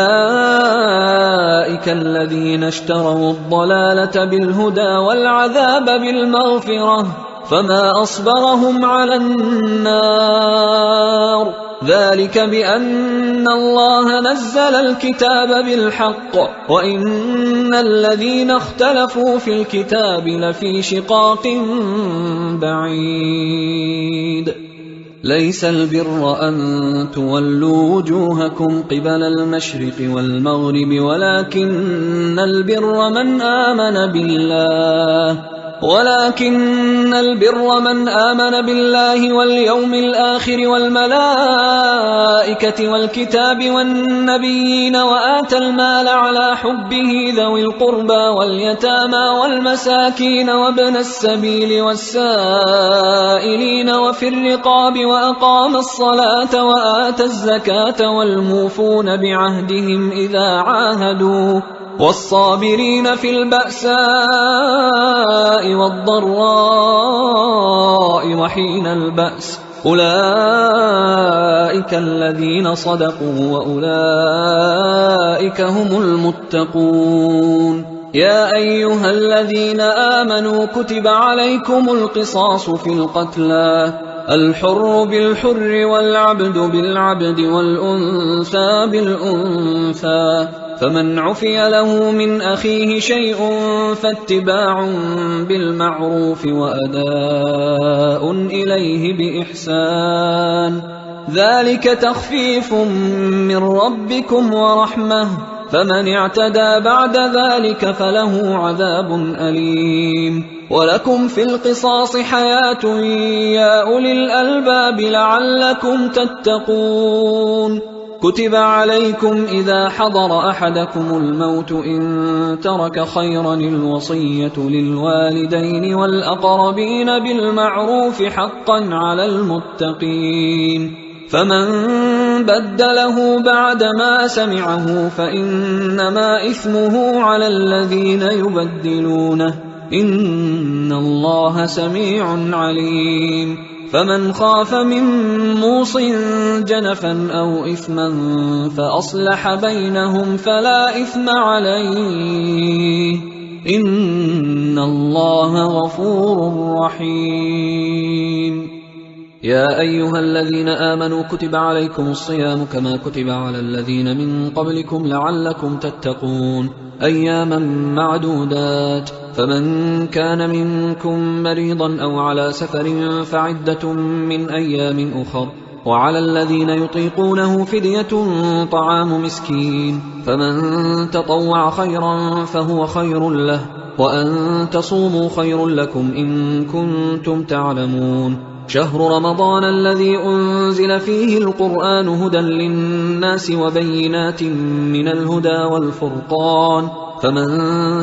S1: الذين اشتروا الضلالة بالهدى والعذاب بالمغفرة فما أصبرهم على النار ذلك بأن الله نزل الكتاب بالحق وإن الذين اختلفوا في الكتاب لفي شقاق بعيد ليس البر أن تولوا وجوهكم قبل المشرق والمغرب ولكن البر من آمن بالله واليوم الآخر والملائكة والكتاب والنبيين وآتى المال على حبه ذوي القربى واليتامى والمساكين وابن السبيل والسائلين وفي الرقاب وأقام الصلاة وآتى الزكاة والموفون بعهدهم إذا عاهدوا والصابرين في البأساء والضراء وحين البأس أولئك الذين صدقوا وأولئك هم المتقون يا أيها الذين آمنوا كتب عليكم القصاص في القتلى الحر بالحر والعبد بالعبد والأنثى بالأنثى فمن عفي له من أخيه شيء فاتباع بالمعروف وأداء إليه بإحسان ذلك تخفيف من ربكم ورحمة فمن اعتدى بعد ذلك فله عذاب أليم ولكم في القصاص حياة يا أولي الألباب لعلكم تتقون كتب عليكم إذا حضر أحدكم الموت إن ترك خيرا الوصية للوالدين والأقربين بالمعروف حقا على المتقين فمن بدله بعدما سمعه فإنما إثمه على الذين يبدلونه إن الله سميع عليم فمن خاف من موص جنفا أو إثما فأصلح بينهم فلا إثم عليه إن الله غفور رحيم. يا أيها الذين آمنوا كتب عليكم الصيام كما كتب على الذين من قبلكم لعلكم تتقون أياما معدودات، فمن كان منكم مريضا أو على سفر فعدة من أيام أخر، وعلى الذين يطيقونه فدية طعام مسكين، فمن تطوع خيرا فهو خير له، وأن تصوموا خير لكم إن كنتم تعلمون. شهر رمضان الذي أنزل فيه القرآن هدى للناس وبينات من الهدى والفرقان، فمن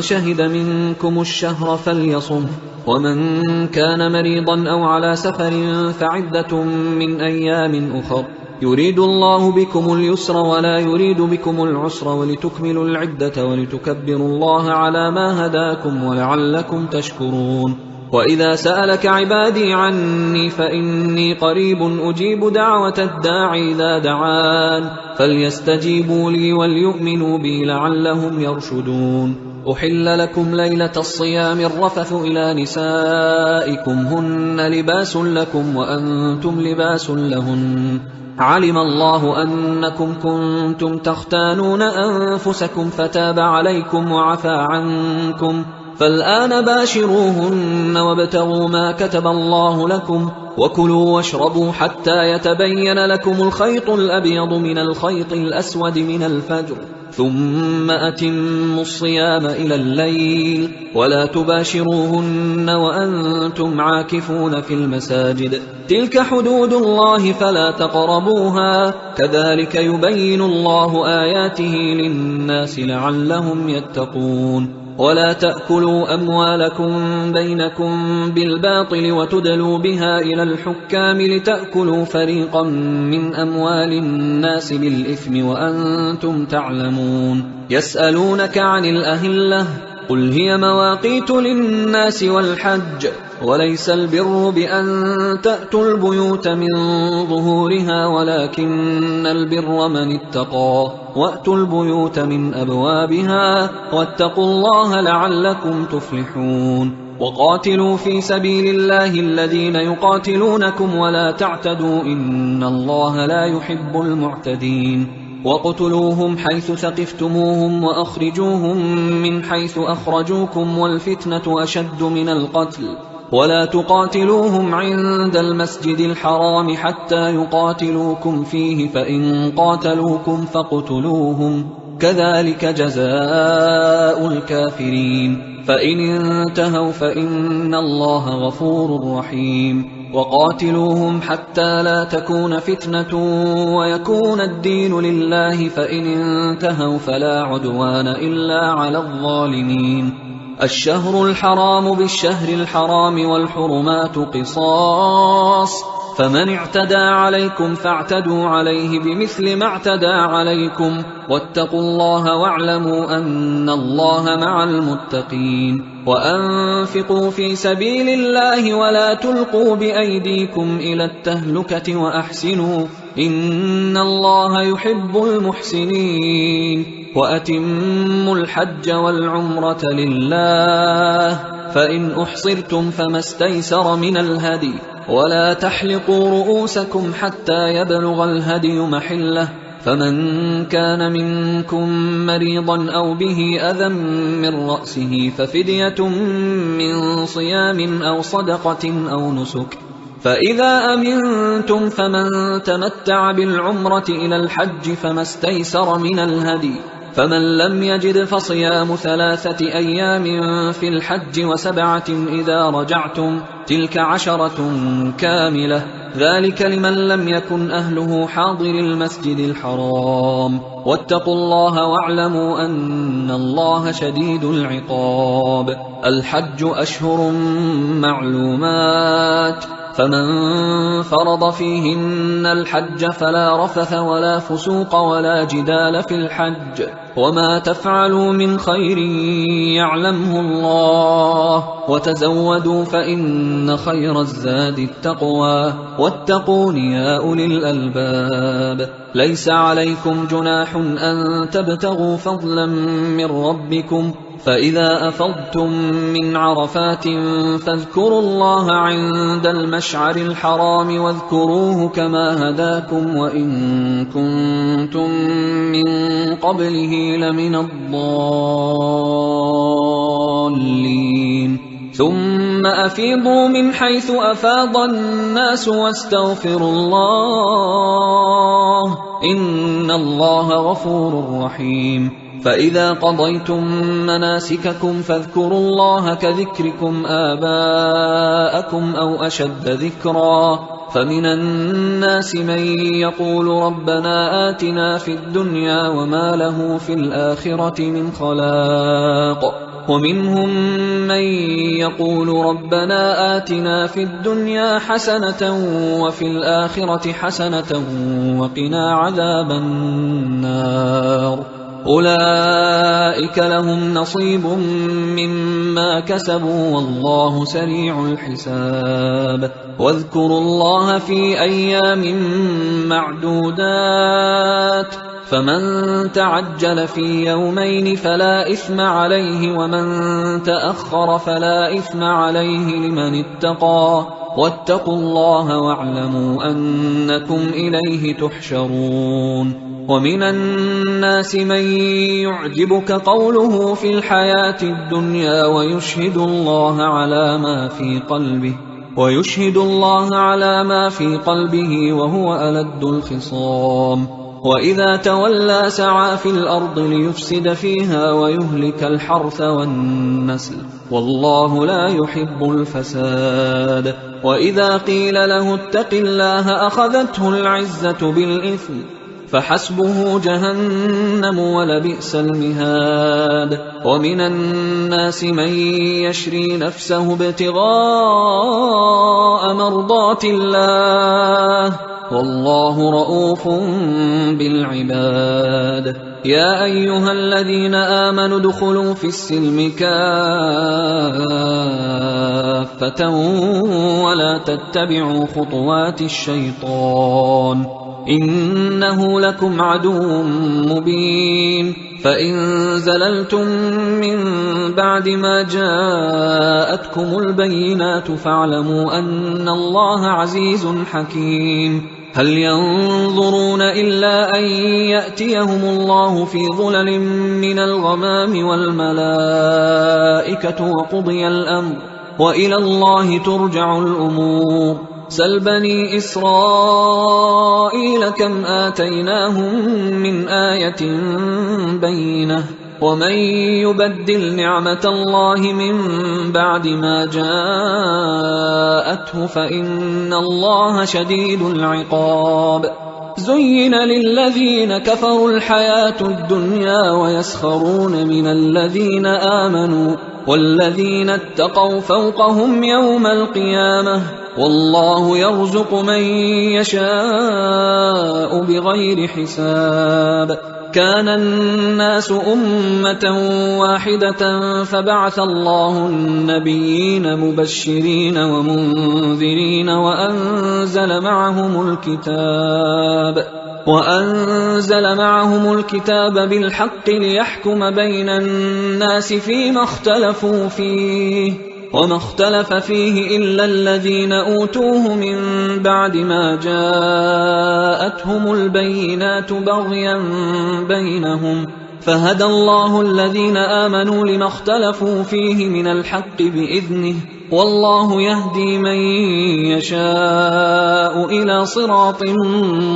S1: شهد منكم الشهر فليصم، ومن كان مريضا أو على سفر فعدة من أيام أخر، يريد الله بكم اليسر ولا يريد بكم العسر ولتكملوا العدة ولتكبروا الله على ما هداكم ولعلكم تشكرون. وإذا سألك عبادي عني فإني قريب أجيب دعوة الداعي إذا دعان، فليستجيبوا لي وليؤمنوا بي لعلهم يرشدون. أحل لكم ليلة الصيام الرفث إلى نسائكم هن لباس لكم وأنتم لباس لهن، علم الله أنكم كنتم تختانون أنفسكم فتاب عليكم وعفى عنكم، فالآن باشروهن وابتغوا ما كتب الله لكم، وكلوا واشربوا حتى يتبين لكم الخيط الأبيض من الخيط الأسود من الفجر، ثم أتموا الصيام إلى الليل، ولا تباشروهن وأنتم عاكفون في المساجد، تلك حدود الله فلا تقربوها، كذلك يبين الله آياته للناس لعلهم يتقون. ولا تأكلوا أموالكم بينكم بالباطل وتدلوا بها إلى الحكام لتأكلوا فريقا من أموال الناس بالإثم وأنتم تعلمون. يسألونك عن الأهلة قل هي مواقيت للناس والحج، وليس البر بأن تأتوا البيوت من ظهورها ولكن البر من اتقى، وأتوا البيوت من أبوابها واتقوا الله لعلكم تفلحون. وقاتلوا في سبيل الله الذين يقاتلونكم ولا تعتدوا إن الله لا يحب المعتدين. وَاقْتُلُوهُمْ حَيْثُ ثَقِفْتُمُوهُمْ وَأَخْرِجُوهُمْ مِنْ حَيْثُ أَخْرَجُوكُمْ وَالْفِتْنَةُ أَشَدُّ مِنَ الْقَتْلِ وَلَا تُقَاتِلُوهُمْ عِندَ الْمَسْجِدِ الْحَرَامِ حَتَّى يُقَاتِلُوكُمْ فِيهِ فَإِنْ قَاتَلُوكُمْ فَاقْتُلُوهُمْ كَذَلِكَ جَزَاءُ الْكَافِرِينَ فَإِنِ انْتَهَوْا فَإِنَّ اللَّهَ غَفُورٌ رَحِيمٌ. وقاتلوهم حتى لا تكون فتنة ويكون الدين لله، فإن انتهوا فلا عدوان إلا على الظالمين. الشهر الحرام بالشهر الحرام والحرمات قصاص، فمن اعتدى عليكم فاعتدوا عليه بمثل ما اعتدى عليكم، واتقوا الله واعلموا أن الله مع المتقين. وأنفقوا في سبيل الله ولا تلقوا بأيديكم إلى التهلكة وأحسنوا إن الله يحب المحسنين. وأتموا الحج والعمرة لله، فإن أحصرتم فما استيسر من الهدي، ولا تحلقوا رؤوسكم حتى يبلغ الهدي محله، فمن كان منكم مريضا أو به أذى من رأسه ففدية من صيام أو صدقة أو نسك، فإذا أمنتم فمن تمتع بالعمرة إلى الحج فما استيسر من الهدي، فمن لم يجد فصيام 3 أيام في الحج و7 إذا رجعتم، تلك 10 كاملة، ذلك لمن لم يكن أهله حاضر المسجد الحرام. واتقوا الله واعلموا أن الله شديد العقاب. الحج أشهر معلومات، فمن فرض فيهن الحج فلا رفث ولا فسوق ولا جدال في الحج وما تفعلوا من خير يعلمه الله وتزودوا فإن خير الزاد التقوى واتقون يا أولي الألباب ليس عليكم جناح أن تبتغوا فضلا من ربكم فإذا أفضتم من عرفات فاذكروا الله عند المشعر الحرام واذكروه كما هداكم وإن كنتم من قبله لمن الضالين ثم أفيضوا من حيث أفاض الناس واستغفروا الله إن الله غفور رحيم فإذا قضيتم مناسككم فاذكروا الله كذكركم آباءكم أو أشد ذكرا فمن الناس من يقول ربنا آتنا في الدنيا وما له في الآخرة من خلاق ومنهم من يقول ربنا آتنا في الدنيا حسنة وفي الآخرة حسنة وقنا عذاب النار أولئك لهم نصيب مما كسبوا والله سريع الحساب واذكروا الله في أيام معدودات فمن تعجل في يومين فلا إثم عليه ومن تأخر فلا إثم عليه لمن اتقى واتقوا الله واعلموا أنكم إليه تحشرون ومن الناس من يعجبك قوله في الحياة الدنيا ويشهد الله على ما في قلبه وهو ألد الخصام وإذا تولى سعى في الأرض ليفسد فيها ويهلك الحرث والنسل والله لا يحب الفساد وإذا قيل له اتق الله أخذته العزة بالإثم فحسبه جهنم ولبئس المهاد ومن الناس من يشري نفسه ابتغاء مرضات الله والله رؤوف بالعباد يا أيها الذين آمنوا ادخلوا في السلم كافة ولا تتبعوا خطوات الشيطان إنه لكم عدو مبين فإن زللتم من بعد ما جاءتكم البينات فاعلموا أن الله عزيز حكيم هل ينظرون إلا أن يأتيهم الله في ظلل من الغمام والملائكة وقضي الأمر وإلى الله ترجع الأمور سل بني إسرائيل كم آتيناهم من آية بينة ومن يبدل نعمة الله من بعد ما جاءته فإن الله شديد العقاب زين للذين كفروا الحياة الدنيا ويسخرون من الذين آمنوا والذين اتقوا فوقهم يوم القيامة والله يرزق من يشاء بغير حساب كان الناس أمة واحدة فبعث الله النبيين مبشرين ومنذرين وأنزل معهم الكتاب بالحق ليحكم بين الناس فيما اختلفوا فيه وما اختلف فيه إلا الذين أوتوه من بعد ما جاءتهم البينات بغيا بينهم فهدى الله الذين آمنوا لما اختلفوا فيه من الحق بإذنه والله يهدي من يشاء إلى صراط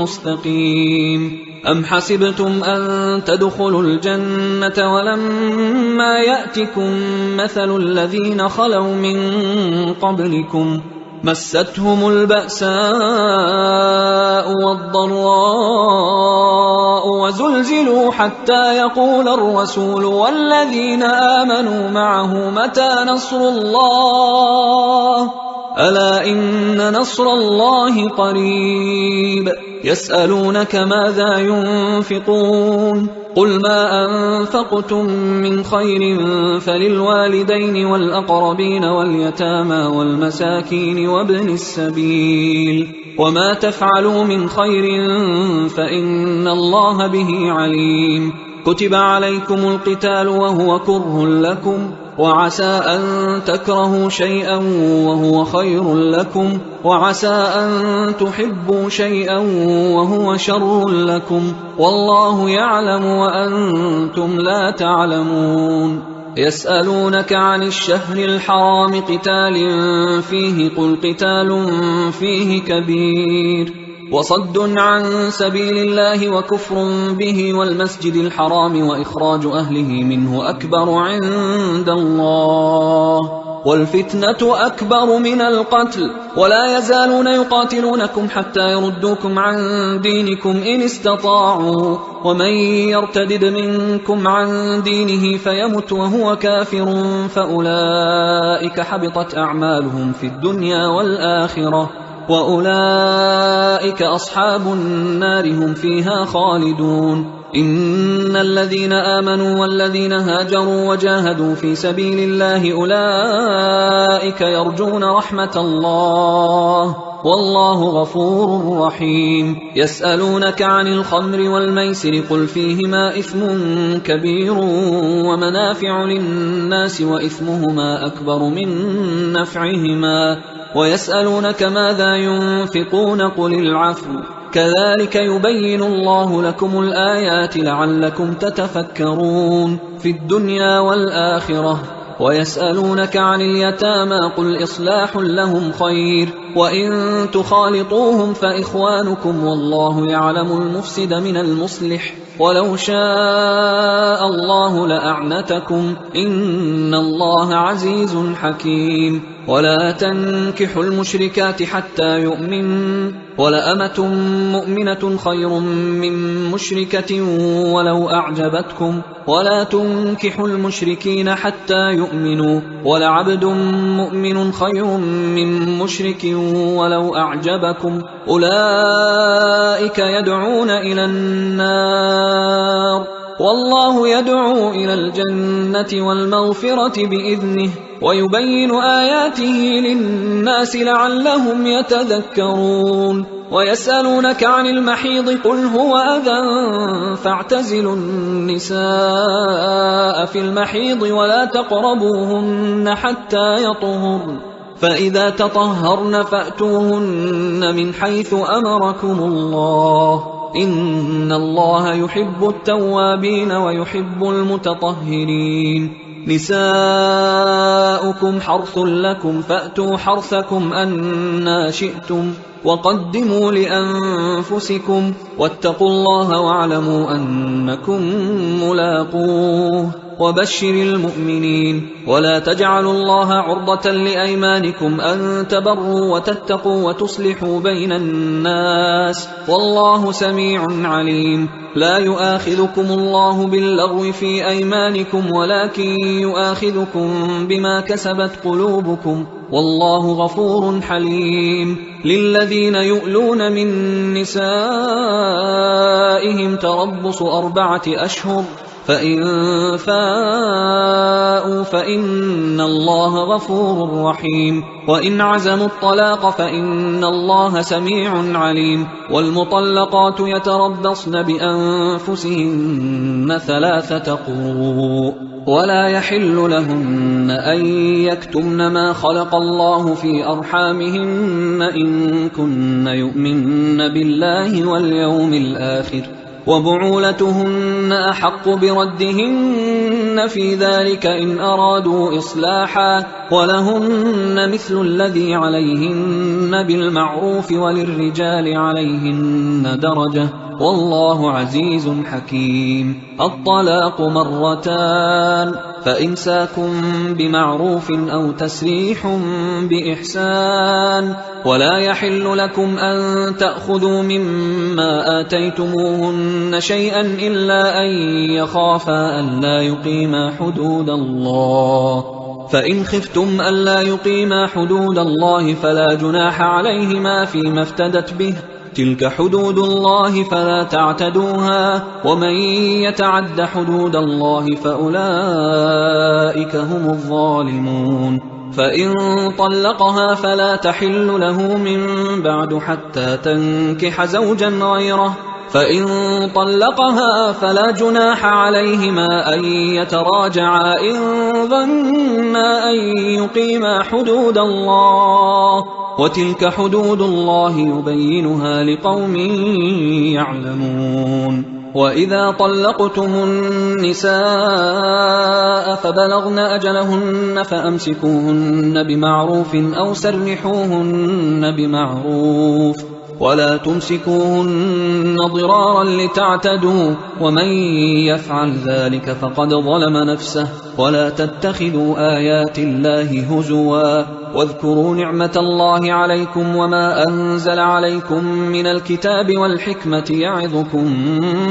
S1: مستقيم أم حسبتم أن تدخلوا الجنة ولما يأتكم مثل الذين خلوا من قبلكم مستهم البأساء والضراء وزلزلوا حتى يقول الرسول والذين آمنوا معه متى نصر الله ألا إن نصر الله قريب يسألونك ماذا ينفقون قل ما أنفقتم من خير فللوالدين والأقربين واليتامى والمساكين وابن السبيل وما تفعلوا من خير فإن الله به عليم كتب عليكم القتال وهو كره لكم وعسى أن تكرهوا شيئا وهو خير لكم وعسى أن تحبوا شيئا وهو شر لكم والله يعلم وأنتم لا تعلمون يسألونك عن الشهر الحرام قتال فيه قل قتال فيه كبير وصد عن سبيل الله وكفر به والمسجد الحرام وإخراج أهله منه أكبر عند الله والفتنة أكبر من القتل ولا يزالون يقاتلونكم حتى يردوكم عن دينكم إن استطاعوا ومن يرتدد منكم عن دينه فيمت وهو كافر فأولئك حبطت أعمالهم في الدنيا والآخرة وأولئك أصحاب النار هم فيها خالدون إن الذين آمنوا والذين هاجروا وجاهدوا في سبيل الله أولئك يرجون رحمة الله والله غفور رحيم يسألونك عن الخمر والميسر قل فيهما إثم كبير ومنافع للناس وإثمهما أكبر من نفعهما ويسألونك ماذا ينفقون قل العفو كذلك يبين الله لكم الآيات لعلكم تتفكرون في الدنيا والآخرة ويسألونك عن اليتامى قل إصلاح لهم خير وإن تخالطوهم فإخوانكم والله يعلم المفسد من المصلح ولو شاء الله لأعنتكم إن الله عزيز حكيم ولا تنكحوا المشركات حتى يؤمنوا ولأمة مؤمنة خير من مشركة ولو أعجبتكم ولا تنكحوا المشركين حتى يؤمنوا ولعبد مؤمن خير من مشرك ولو أعجبكم أولئك يدعون إلى النار والله يدعو إلى الجنة والمغفرة بإذنه ويبين آياته للناس لعلهم يتذكرون ويسألونك عن المحيض قل هو أذى فاعتزلوا النساء في المحيض ولا تقربوهن حتى يطهرن فإذا تطهرن فأتوهن من حيث أمركم الله إن الله يحب التوابين ويحب المتطهرين نساؤكم حرث لكم فأتوا حرثكم أنى شئتم وقدموا لأنفسكم واتقوا الله واعلموا أنكم ملاقوه وبشر المؤمنين ولا تجعلوا الله عرضة لأيمانكم أن تبروا وتتقوا وتصلحوا بين الناس والله سميع عليم لا يؤاخذكم الله باللغو في أيمانكم ولكن يؤاخذكم بما كسبت قلوبكم والله غفور حليم للذين يؤلون من نسائهم تربص 4 أشهر فإن فاءوا فإن الله غفور رحيم وإن عزموا الطلاق فإن الله سميع عليم والمطلقات يتربصن بأنفسهن 3 قروء ولا يحل لهن أن يكتمن ما خلق الله في أرحامهن إن كن يؤمن بالله واليوم الآخر وبعولتهن أحق بردهن في ذلك إن أرادوا إصلاحا ولهن مثل الذي عليهن بالمعروف وللرجال عليهن درجة والله عزيز حكيم الطلاق 2 مرتان فإمساك بمعروف أو تسريح بإحسان ولا يحل لكم أن تأخذوا مما آتيتموهن شيئا إلا أن يخافا أن لا يقيما حدود الله فإن خفتم ألا يقيما حدود الله فلا جناح عليهما فيما افتدت به، تلك حدود الله فلا تعتدوها، ومن يتعد حدود الله فأولئك هم الظالمون. فإن طلقها فلا تحل له من بعد حتى تنكح زوجا غيره، فإن طلقها فلا جناح عليهما أن يتراجعا إن ظنا أن يقيما حدود الله، وتلك حدود الله يبينها لقوم يعلمون. وإذا طلقتم النساء فبلغن أجلهن فأمسكوهن بمعروف أو سرحوهن بمعروف، ولا تمسكوهن ضرارا لتعتدوا، ومن يفعل ذلك فقد ظلم نفسه. ولا تتخذوا آيات الله هزوا، واذكروا نعمة الله عليكم وما أنزل عليكم من الكتاب والحكمة يعظكم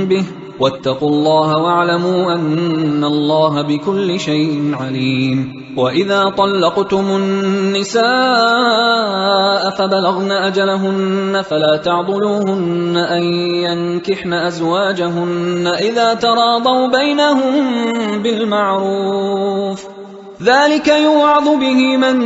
S1: به، واتقوا الله واعلموا أن الله بكل شيء عليم. وإذا طلقتم النساء فبلغن أجلهن فلا تعضلوهن أن ينكحن أزواجهن إذا تراضوا بينهم بالمعروف، ذلك يوعظ به من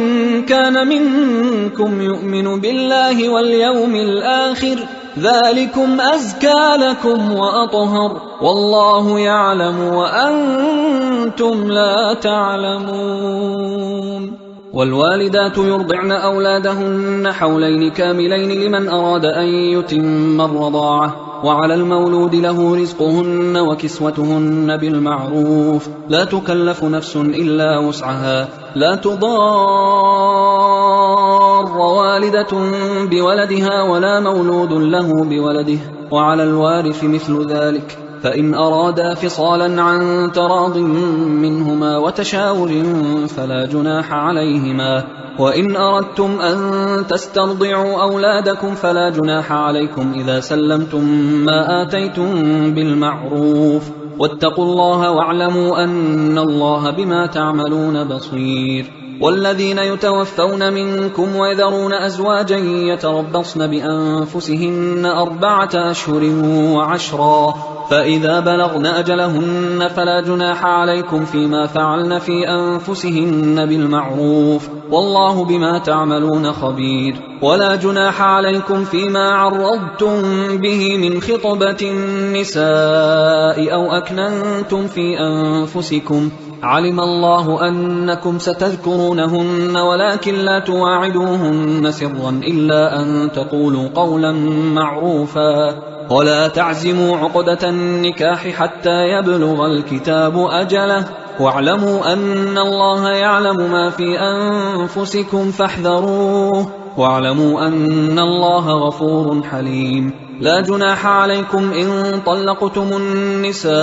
S1: كان منكم يؤمن بالله واليوم الآخر، ذلكم أزكى لكم وأطهر، والله يعلم وأنتم لا تعلمون. والوالدات يرضعن أولادهن حولين كاملين لمن أراد أن يتم الرضاعة، وعلى المولود له رزقهن وكسوتهن بالمعروف، لا تكلف نفس إلا وسعها، لا تضار والدة بولدها ولا مولود له بولده، وعلى الوارث مثل ذلك، فإن أرادا فصالا عن تراض منهما وتشاور فلا جناح عليهما. وإن أردتم أن تسترضعوا أولادكم فلا جناح عليكم إذا سلمتم ما آتيتم بالمعروف، واتقوا الله واعلموا أن الله بما تعملون بصير. والذين يتوفون منكم ويذرون أزواجا يتربصن بأنفسهن 4 أشهر و10، فإذا بلغن أجلهن فلا جناح عليكم فيما فعلن في أنفسهن بالمعروف، والله بما تعملون خبير. ولا جناح عليكم فيما عرضتم به من خطبة النساء أو أكننتم في أنفسكم، علم الله أنكم ستذكرونهن ولكن لا تواعدوهن سرا إلا أن تقولوا قولا معروفا، ولا تعزموا عقدة النكاح حتى يبلغ الكتاب أجله، واعلموا أن الله يعلم ما في أنفسكم فاحذروه، واعلموا أن الله غفور حليم. لا جناح عليكم إن طلقتم النساء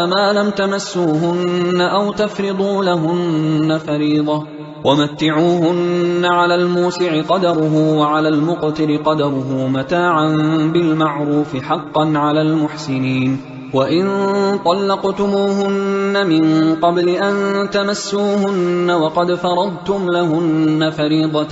S1: ما لم تمسوهن أو تفرضوا لهن فريضة، ومتعوهن على الموسع قدره وعلى المقتر قدره متاعا بالمعروف حقا على المحسنين. وإن طلقتموهن من قبل أن تمسوهن وقد فرضتم لهن فريضة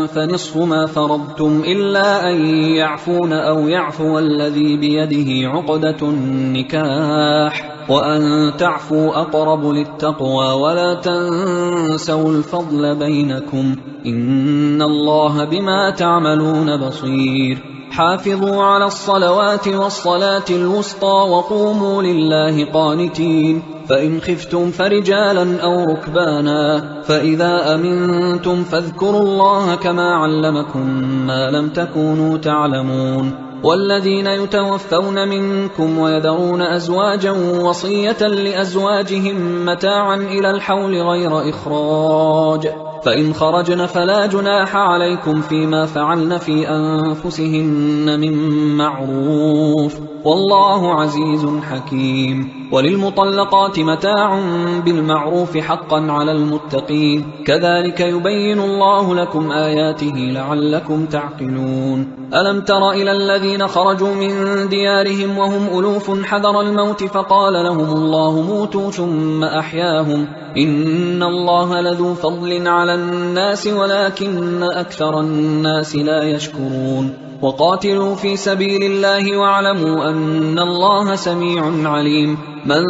S1: فنصف ما فرضتم إلا أن يعفون أو يعفو الذي بيده عقدة النكاح، وأن تعفوا أقرب للتقوى، ولا تنسوا الفضل بينكم، إن الله بما تعملون بصير. حافظوا على الصلوات والصلاة الوسطى وقوموا لله قانتين، فإن خفتم فرجالا أو ركبانا، فإذا أمنتم فاذكروا الله كما علمكم ما لم تكونوا تعلمون. والذين يتوفون منكم ويذرون أزواجا وصية لأزواجهم متاعا إلى الحول غير إخراج، فإن خرجن فلا جناح عليكم فيما فعلن في أنفسهن من معروف، والله عزيز حكيم. وللمطلقات متاع بالمعروف حقا على المتقين، كذلك يبين الله لكم آياته لعلكم تعقلون. ألم تر إلى الذين خرجوا من ديارهم وهم ألوف حذر الموت فقال لهم الله موتوا ثم أحياهم، إن الله لذو فضل على الناس ولكن أكثر الناس لا يشكرون. وقاتلوا في سبيل الله واعلموا أن الله سميع عليم. من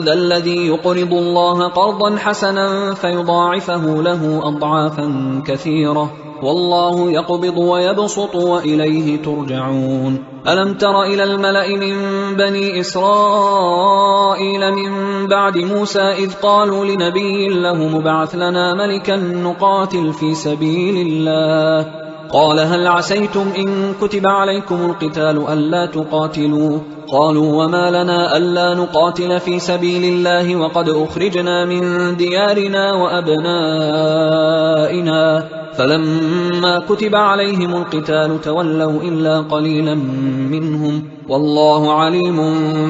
S1: ذا الذي يقرض الله قرضا حسنا فيضاعفه له أضعافا كثيرة، والله يقبض ويبسط وإليه ترجعون. ألم تر إلى الملأ من بني إسرائيل من بعد موسى إذ قالوا لنبي له مبعث لنا ملكا نقاتل في سبيل الله، قال هل عسيتم إن كتب عليكم القتال ألا تقاتلوا؟ قالوا وما لنا ألا نقاتل في سبيل الله وقد أخرجنا من ديارنا وأبنائنا، فلما كتب عليهم القتال تولوا إلا قليلا منهم، والله عليم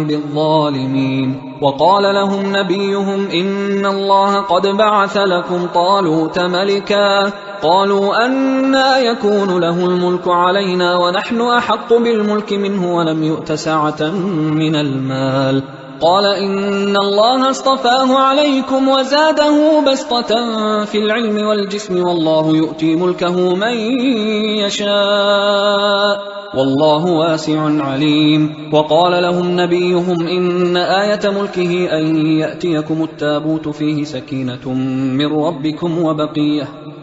S1: بالظالمين. وقال لهم نبيهم إن الله قد بعث لكم طالوت ملكا، قالوا أنى يكون له الملك علينا ونحن أحق بالملك منه ولم يؤت سعة من المال، قال إن الله اصطفاه عليكم وزاده بسطة في العلم والجسم والله يؤتي ملكه من يشاء والله واسع عليم. وقال لهم نبيهم إن آية ملكه أن يأتيكم التابوت فيه سكينة من ربكم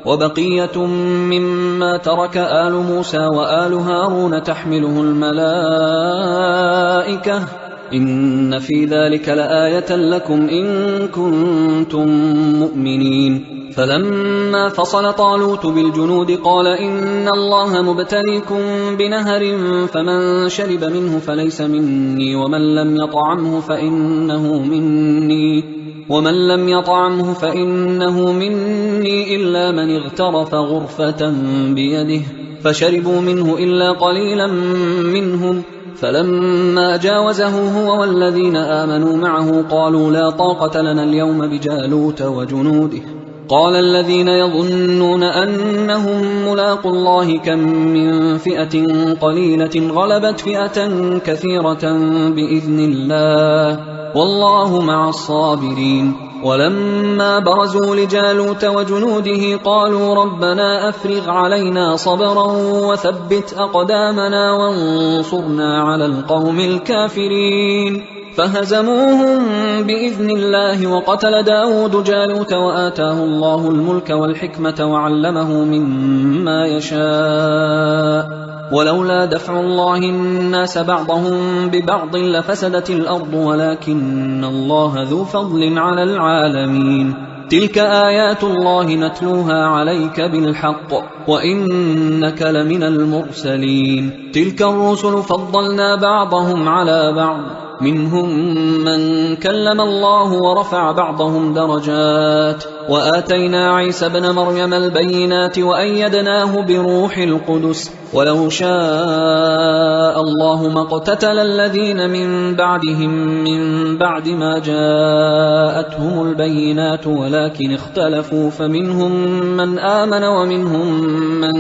S1: وبقية مما ترك آل موسى وآل هارون تحمله الملائكة، إن في ذلك لآية لكم إن كنتم مؤمنين. فلما فصل طالوت بالجنود قال إن الله مبتليكم بنهر فمن شرب منه فليس مني ومن لم يطعمه فإنه مني إلا من اغترف غرفة بيده، فشربوا منه إلا قليلا منهم. فلما جاوزه هو والذين آمنوا معه قالوا لا طاقة لنا اليوم بجالوت وجنوده. قال الذين يظنون أنهم ملاقوا الله كم من فئة قليلة غلبت فئة كثيرة بإذن الله والله مع الصابرين. ولما برزوا لجالوت وجنوده قالوا ربنا أفرغ علينا صبرا وثبت أقدامنا وانصرنا على القوم الكافرين، فهزموهم بإذن الله. وقتل داود جالوت وآتاه الله الملك والحكمة وعلمه مما يشاء، ولولا دفع الله الناس بعضهم ببعض لفسدت الأرض ولكن الله ذو فضل على العالمين. تلك آيات الله نتلوها عليك بالحق وإنك لمن المرسلين. تلك الرسل فضلنا بعضهم على بعض، منهم من كلم الله ورفع بعضهم درجات، وآتينا عيسى ابن مريم البينات وأيدناه بروح القدس، ولو شاء الله ما اقتتل الذين من بعدهم من بعد ما جاءتهم البينات ولكن اختلفوا فمنهم من آمن ومنهم من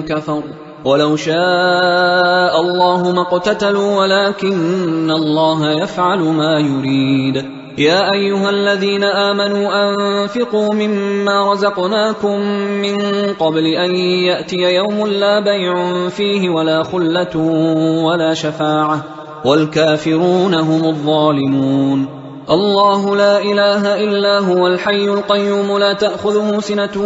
S1: كفر، ولو شاء الله ما اقتتلوا ولكن الله يفعل ما يريد. يا أيها الذين آمنوا أنفقوا مما رزقناكم من قبل أن يأتي يوم لا بيع فيه ولا خلة ولا شفاعة والكافرون هم الظالمون. الله لا إله إلا هو الحي القيوم لا تأخذه سنة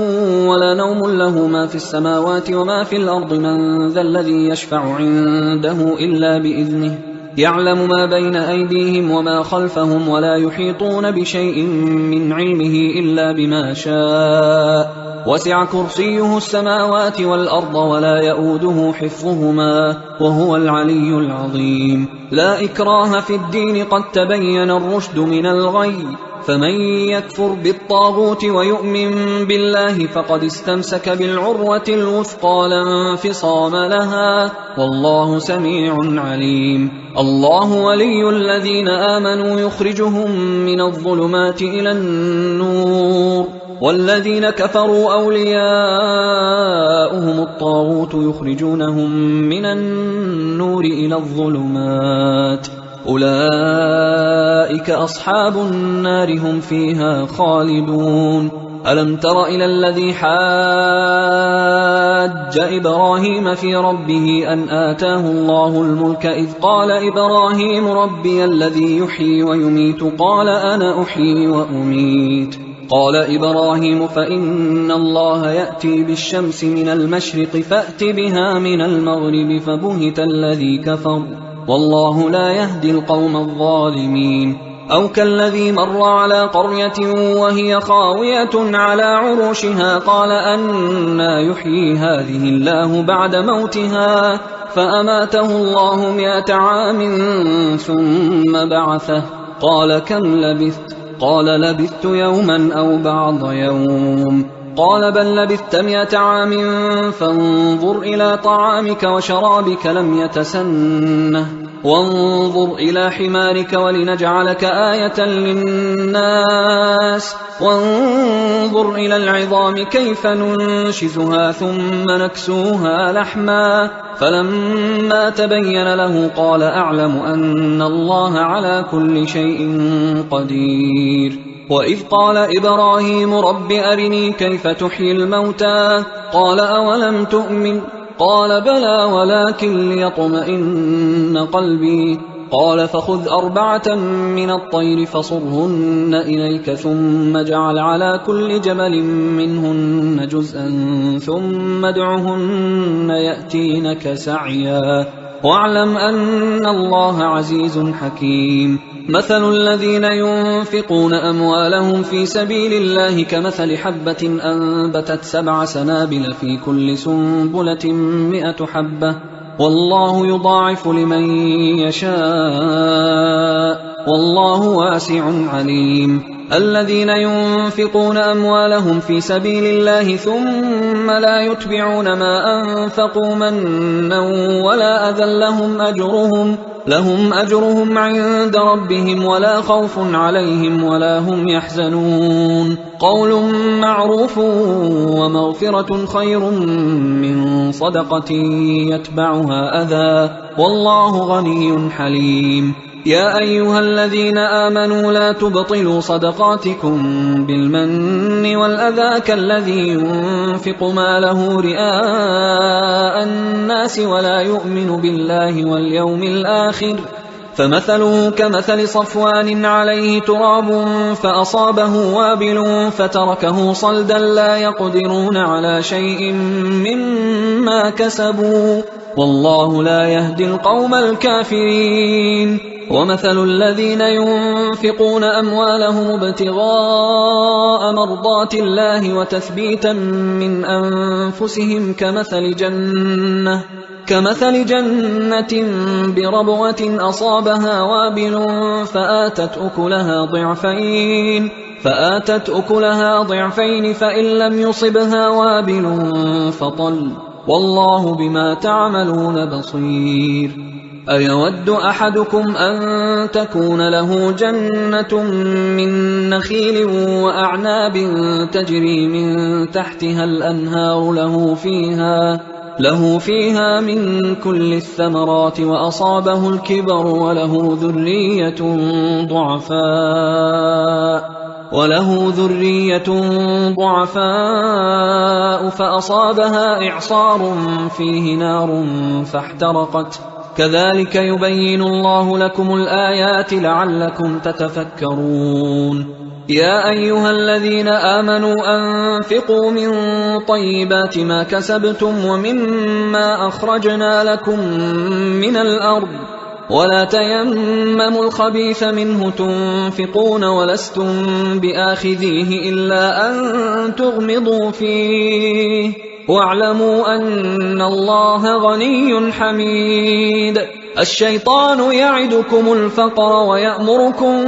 S1: ولا نوم له ما في السماوات وما في الأرض من ذا الذي يشفع عنده إلا بإذنه يعلم ما بين أيديهم وما خلفهم ولا يحيطون بشيء من علمه إلا بما شاء وسع كرسيه السماوات والأرض ولا يؤوده حفظهما وهو العلي العظيم. لا إكراه في الدين قد تبين الرشد من الغي فمن يكفر بالطاغوت ويؤمن بالله فقد استمسك بالعروة الوثقى لا انفصام لها، والله سميع عليم. الله ولي الذين آمنوا يخرجهم من الظلمات إلى النور، والذين كفروا أولياؤهم الطاغوت يخرجونهم من النور إلى الظلمات، أولئك أصحاب النار هم فيها خالدون. ألم تر إلى الذي حاج إبراهيم في ربه أن آتاه الله الملك إذ قال إبراهيم ربي الذي يحيي ويميت قال أنا أحيي وأميت. قال إبراهيم فإن الله يأتي بالشمس من المشرق فأت بها من المغرب فبهت الذي كفر والله لا يهدي القوم الظالمين. أو كالذي مر على قرية وهي خاوية على عروشها قال أنى يحيي هذه الله بعد موتها فأماته الله 100 عام ثم بعثه قال كم لبثت؟ قال لبثت يوما أو بعض يوم. قال بل لبثت 100 عام فانظر إلى طعامك وشرابك لم يتسنه وانظر إلى حمارك ولنجعلك آية للناس وانظر إلى العظام كيف ننشزها ثم نكسوها لحما فلما تبين له قال أعلم أن الله على كل شيء قدير. وإذ قال إبراهيم رب أرني كيف تحيي الموتى قال أولم تؤمن قال بلى ولكن ليطمئن قلبي قال فخذ 4 من الطير فصرهن إليك ثم اجعل على كل جبل منهن جزءا ثم ادعهن يأتينك سعيا واعلم أن الله عزيز حكيم. مثل الذين ينفقون أموالهم في سبيل الله كمثل حبة أنبتت 7 سنابل في كل سنبلة 100 حبة والله يضاعف لمن يشاء والله واسع عليم. الذين ينفقون أموالهم في سبيل الله ثم لا يتبعون ما أنفقوا منا ولا أذى لهم أجرهم عند ربهم ولا خوف عليهم ولا هم يحزنون. قول معروف ومغفرة خير من صدقة يتبعها أذى والله غني حليم. يا أيها الذين آمنوا لا تبطلوا صدقاتكم بالمن والأذى كالذي ينفق ماله رئاء الناس ولا يؤمن بالله واليوم الآخر فمثله كمثل صفوان عليه تراب فأصابه وابل فتركه صلدا لا يقدرون على شيء مما كسبوا والله لا يهدي القوم الكافرين. ومثل الذين ينفقون أموالهم ابتغاء مرضات الله وتثبيتا من أنفسهم كمثل جنة بربوة أصابها وابل فآتت أكلها ضعفين فإن لم يصبها وابل فطل والله بما تعملون بصير. أيود أحدكم أن تكون له جنة من نخيل وأعناب تجري من تحتها الأنهار له فيها من كل الثمرات وأصابه الكبر وله ذرية ضعفاء فأصابها إعصار فيه نار فاحترقت كذلك يبين الله لكم الآيات لعلكم تتفكرون. يا أيها الذين آمنوا أنفقوا من طيبات ما كسبتم ومما أخرجنا لكم من الأرض ولا تيمموا الخبيث منه تنفقون ولستم بآخذيه إلا أن تغمضوا فيه واعلموا أن الله غني حميد. الشيطان يعدكم الفقر ويأمركم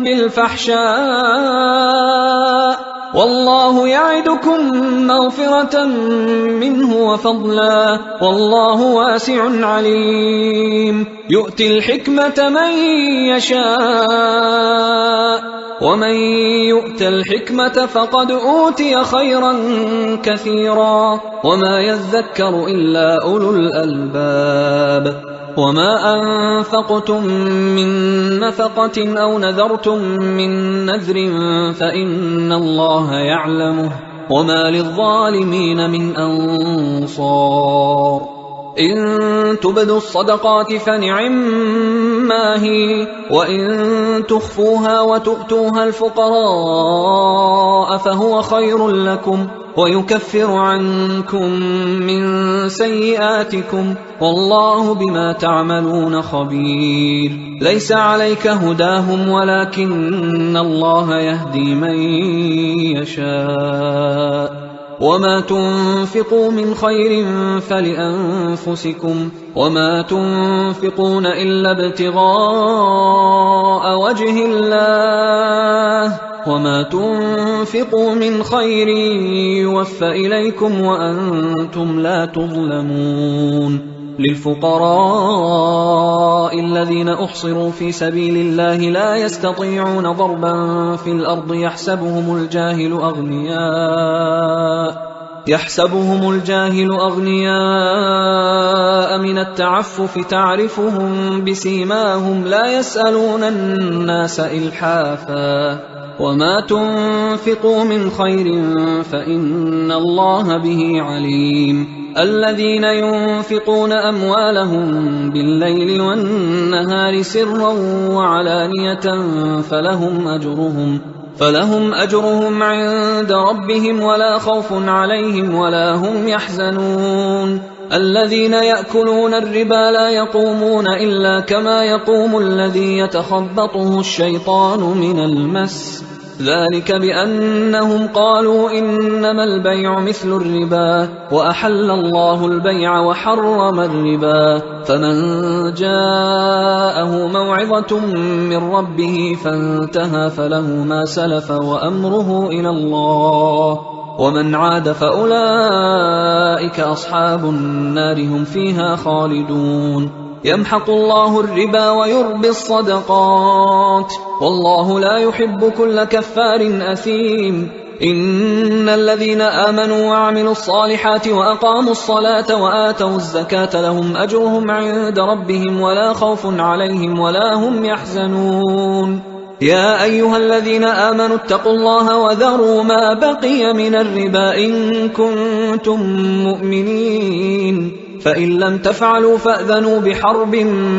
S1: بالفحشاء والله يعدكم مغفرة منه وفضلا والله واسع عليم يؤتي الحكمة من يشاء ومن يؤت الحكمة فقد أوتي خيرا كثيرا وما يذكر إلا أولو الألباب وما أنفقتم من نفقة أو نذرتم من نذر فإن الله يعلمه وما للظالمين من أنصار إن تبدوا الصدقات فنعما هي وإن تخفوها وتؤتوها الفقراء فهو خير لكم ويكفر عنكم من سيئاتكم والله بما تعملون خبير ليس عليك هداهم ولكن الله يهدي من يشاء وما تنفقوا من خير فلأنفسكم وما تنفقون إلا ابتغاء وجه الله وما تنفقوا من خير يوفى إليكم وأنتم لا تظلمون للفقراء الذين أحصروا في سبيل الله لا يستطيعون ضربا في الأرض يحسبهم الجاهل أغنياء من التعفف تعرفهم بسيماهم لا يسألون الناس إلحافا وما تنفقوا من خير فإن الله به عليم الذين ينفقون أموالهم بالليل والنهار سرا وعلانية فلهم أجرهم عند ربهم ولا خوف عليهم ولا هم يحزنون الذين يأكلون الربا لا يقومون إلا كما يقوم الذي يتخبطه الشيطان من المس ذلك بأنهم قالوا إنما البيع مثل الربا وأحل الله البيع وحرم الربا فمن جاءه موعظة من ربه فانتهى فله ما سلف وأمره إلى الله ومن عاد فأولئك أصحاب النار هم فيها خالدون يمحق الله الربا ويربي الصدقات والله لا يحب كل كفار أثيم إن الذين آمنوا وعملوا الصالحات وأقاموا الصلاة وآتوا الزكاة لهم أجرهم عند ربهم ولا خوف عليهم ولا هم يحزنون يا أيها الذين آمنوا اتقوا الله وذروا ما بقي من الربا إن كنتم مؤمنين فإن لم تفعلوا فأذنوا بحرب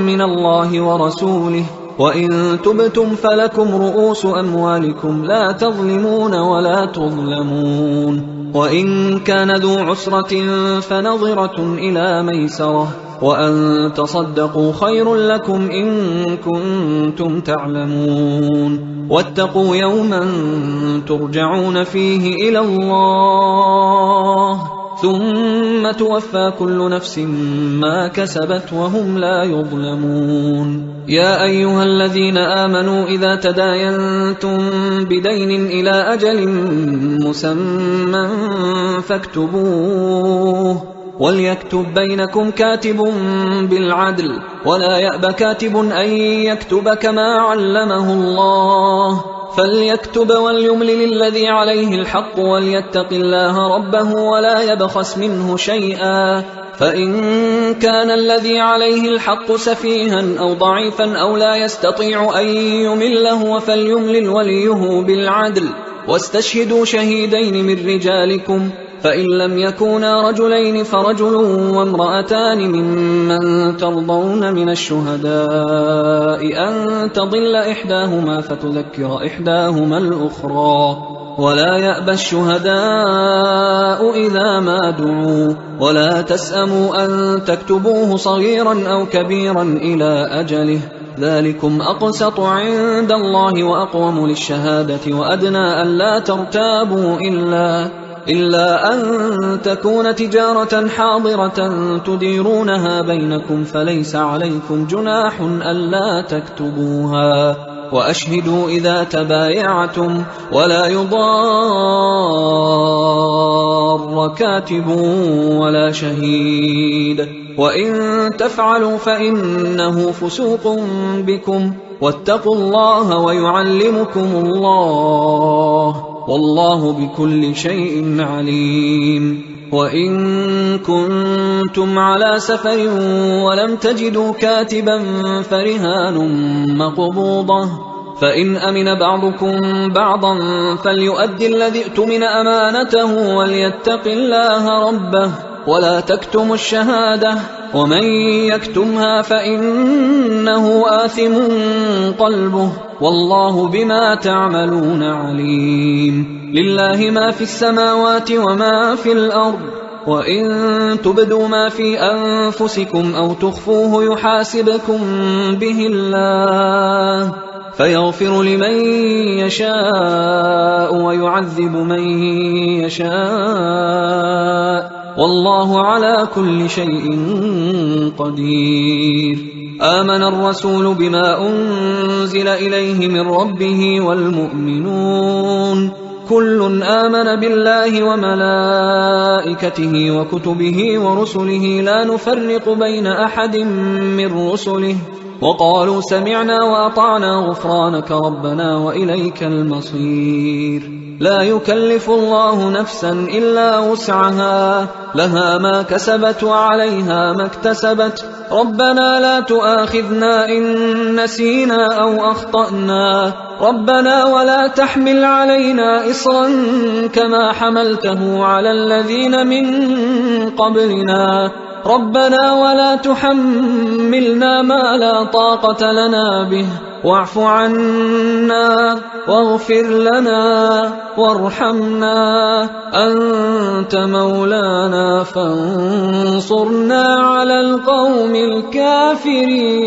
S1: من الله ورسوله وإن تبتم فلكم رؤوس أموالكم لا تظلمون ولا تظلمون وإن كان ذو عسرة فنظرة إلى ميسرة وأن تصدقوا خير لكم إن كنتم تعلمون واتقوا يوما ترجعون فيه إلى الله ثم توفى كل نفس ما كسبت وهم لا يظلمون يا أيها الذين آمنوا إذا تداينتم بدين إلى أجل مسمى فاكتبوه وليكتب بينكم كاتب بالعدل ولا يأب كاتب أن يكتب كما علمه الله فليكتب وليملل الذي عليه الحق وليتق الله ربه ولا يبخس منه شيئا فإن كان الذي عليه الحق سفيها أو ضعيفا أو لا يستطيع أن يمله فليملل وليه بالعدل واستشهدوا شهيدين من رجالكم فإن لم يكونا رجلين فرجل وامرأتان ممن ترضون من الشهداء أن تضل إحداهما فتذكر إحداهما الأخرى ولا يأبى الشهداء إذا ما دعوا ولا تسأموا أن تكتبوه صغيرا أو كبيرا إلى أجله ذلكم أقسط عند الله وأقوم للشهادة وأدنى أن لا ترتابوا إلا أن تكون تجارة حاضرة تديرونها بينكم فليس عليكم جناح ألا تكتبوها، وأشهدوا إذا تبايعتم ولا يضار كاتب ولا شهيد، وإن تفعلوا فإنه فسوق بكم، واتقوا الله ويعلمكم الله، والله بكل شيء عليم. وإن كنتم على سفر ولم تجدوا كاتبا فرهان مقبوضة، فإن أمن بعضكم بعضا فليؤدي الذي اؤتمن أمانته وليتق الله ربه ولا تكتموا الشهادة، ومن يكتمها فإنه آثم قلبه، والله بما تعملون عليم. لله ما في السماوات وما في الأرض، وإن تبدوا ما في أنفسكم أو تخفوه يحاسبكم به الله فيغفر لمن يشاء ويعذب من يشاء، والله على كل شيء قدير. آمن الرسول بما أنزل إليه من ربه والمؤمنون كل آمن بالله وملائكته وكتبه ورسله لا نفرق بين أحد من رسله، وقالوا سمعنا وأطعنا غفرانك ربنا وإليك المصير. لا يكلف الله نفسا إلا وسعها، لها ما كسبت وعليها ما اكتسبت، ربنا لا تؤاخذنا إن نسينا أو أخطأنا، ربنا ولا تحمل علينا إصرا كما حملته على الذين من قبلنا، ربنا ولا تحملنا ما لا طاقة لنا به، واعف عنا واغفر لنا وارحمنا، أنت مولانا فانصرنا على القوم الكافرين.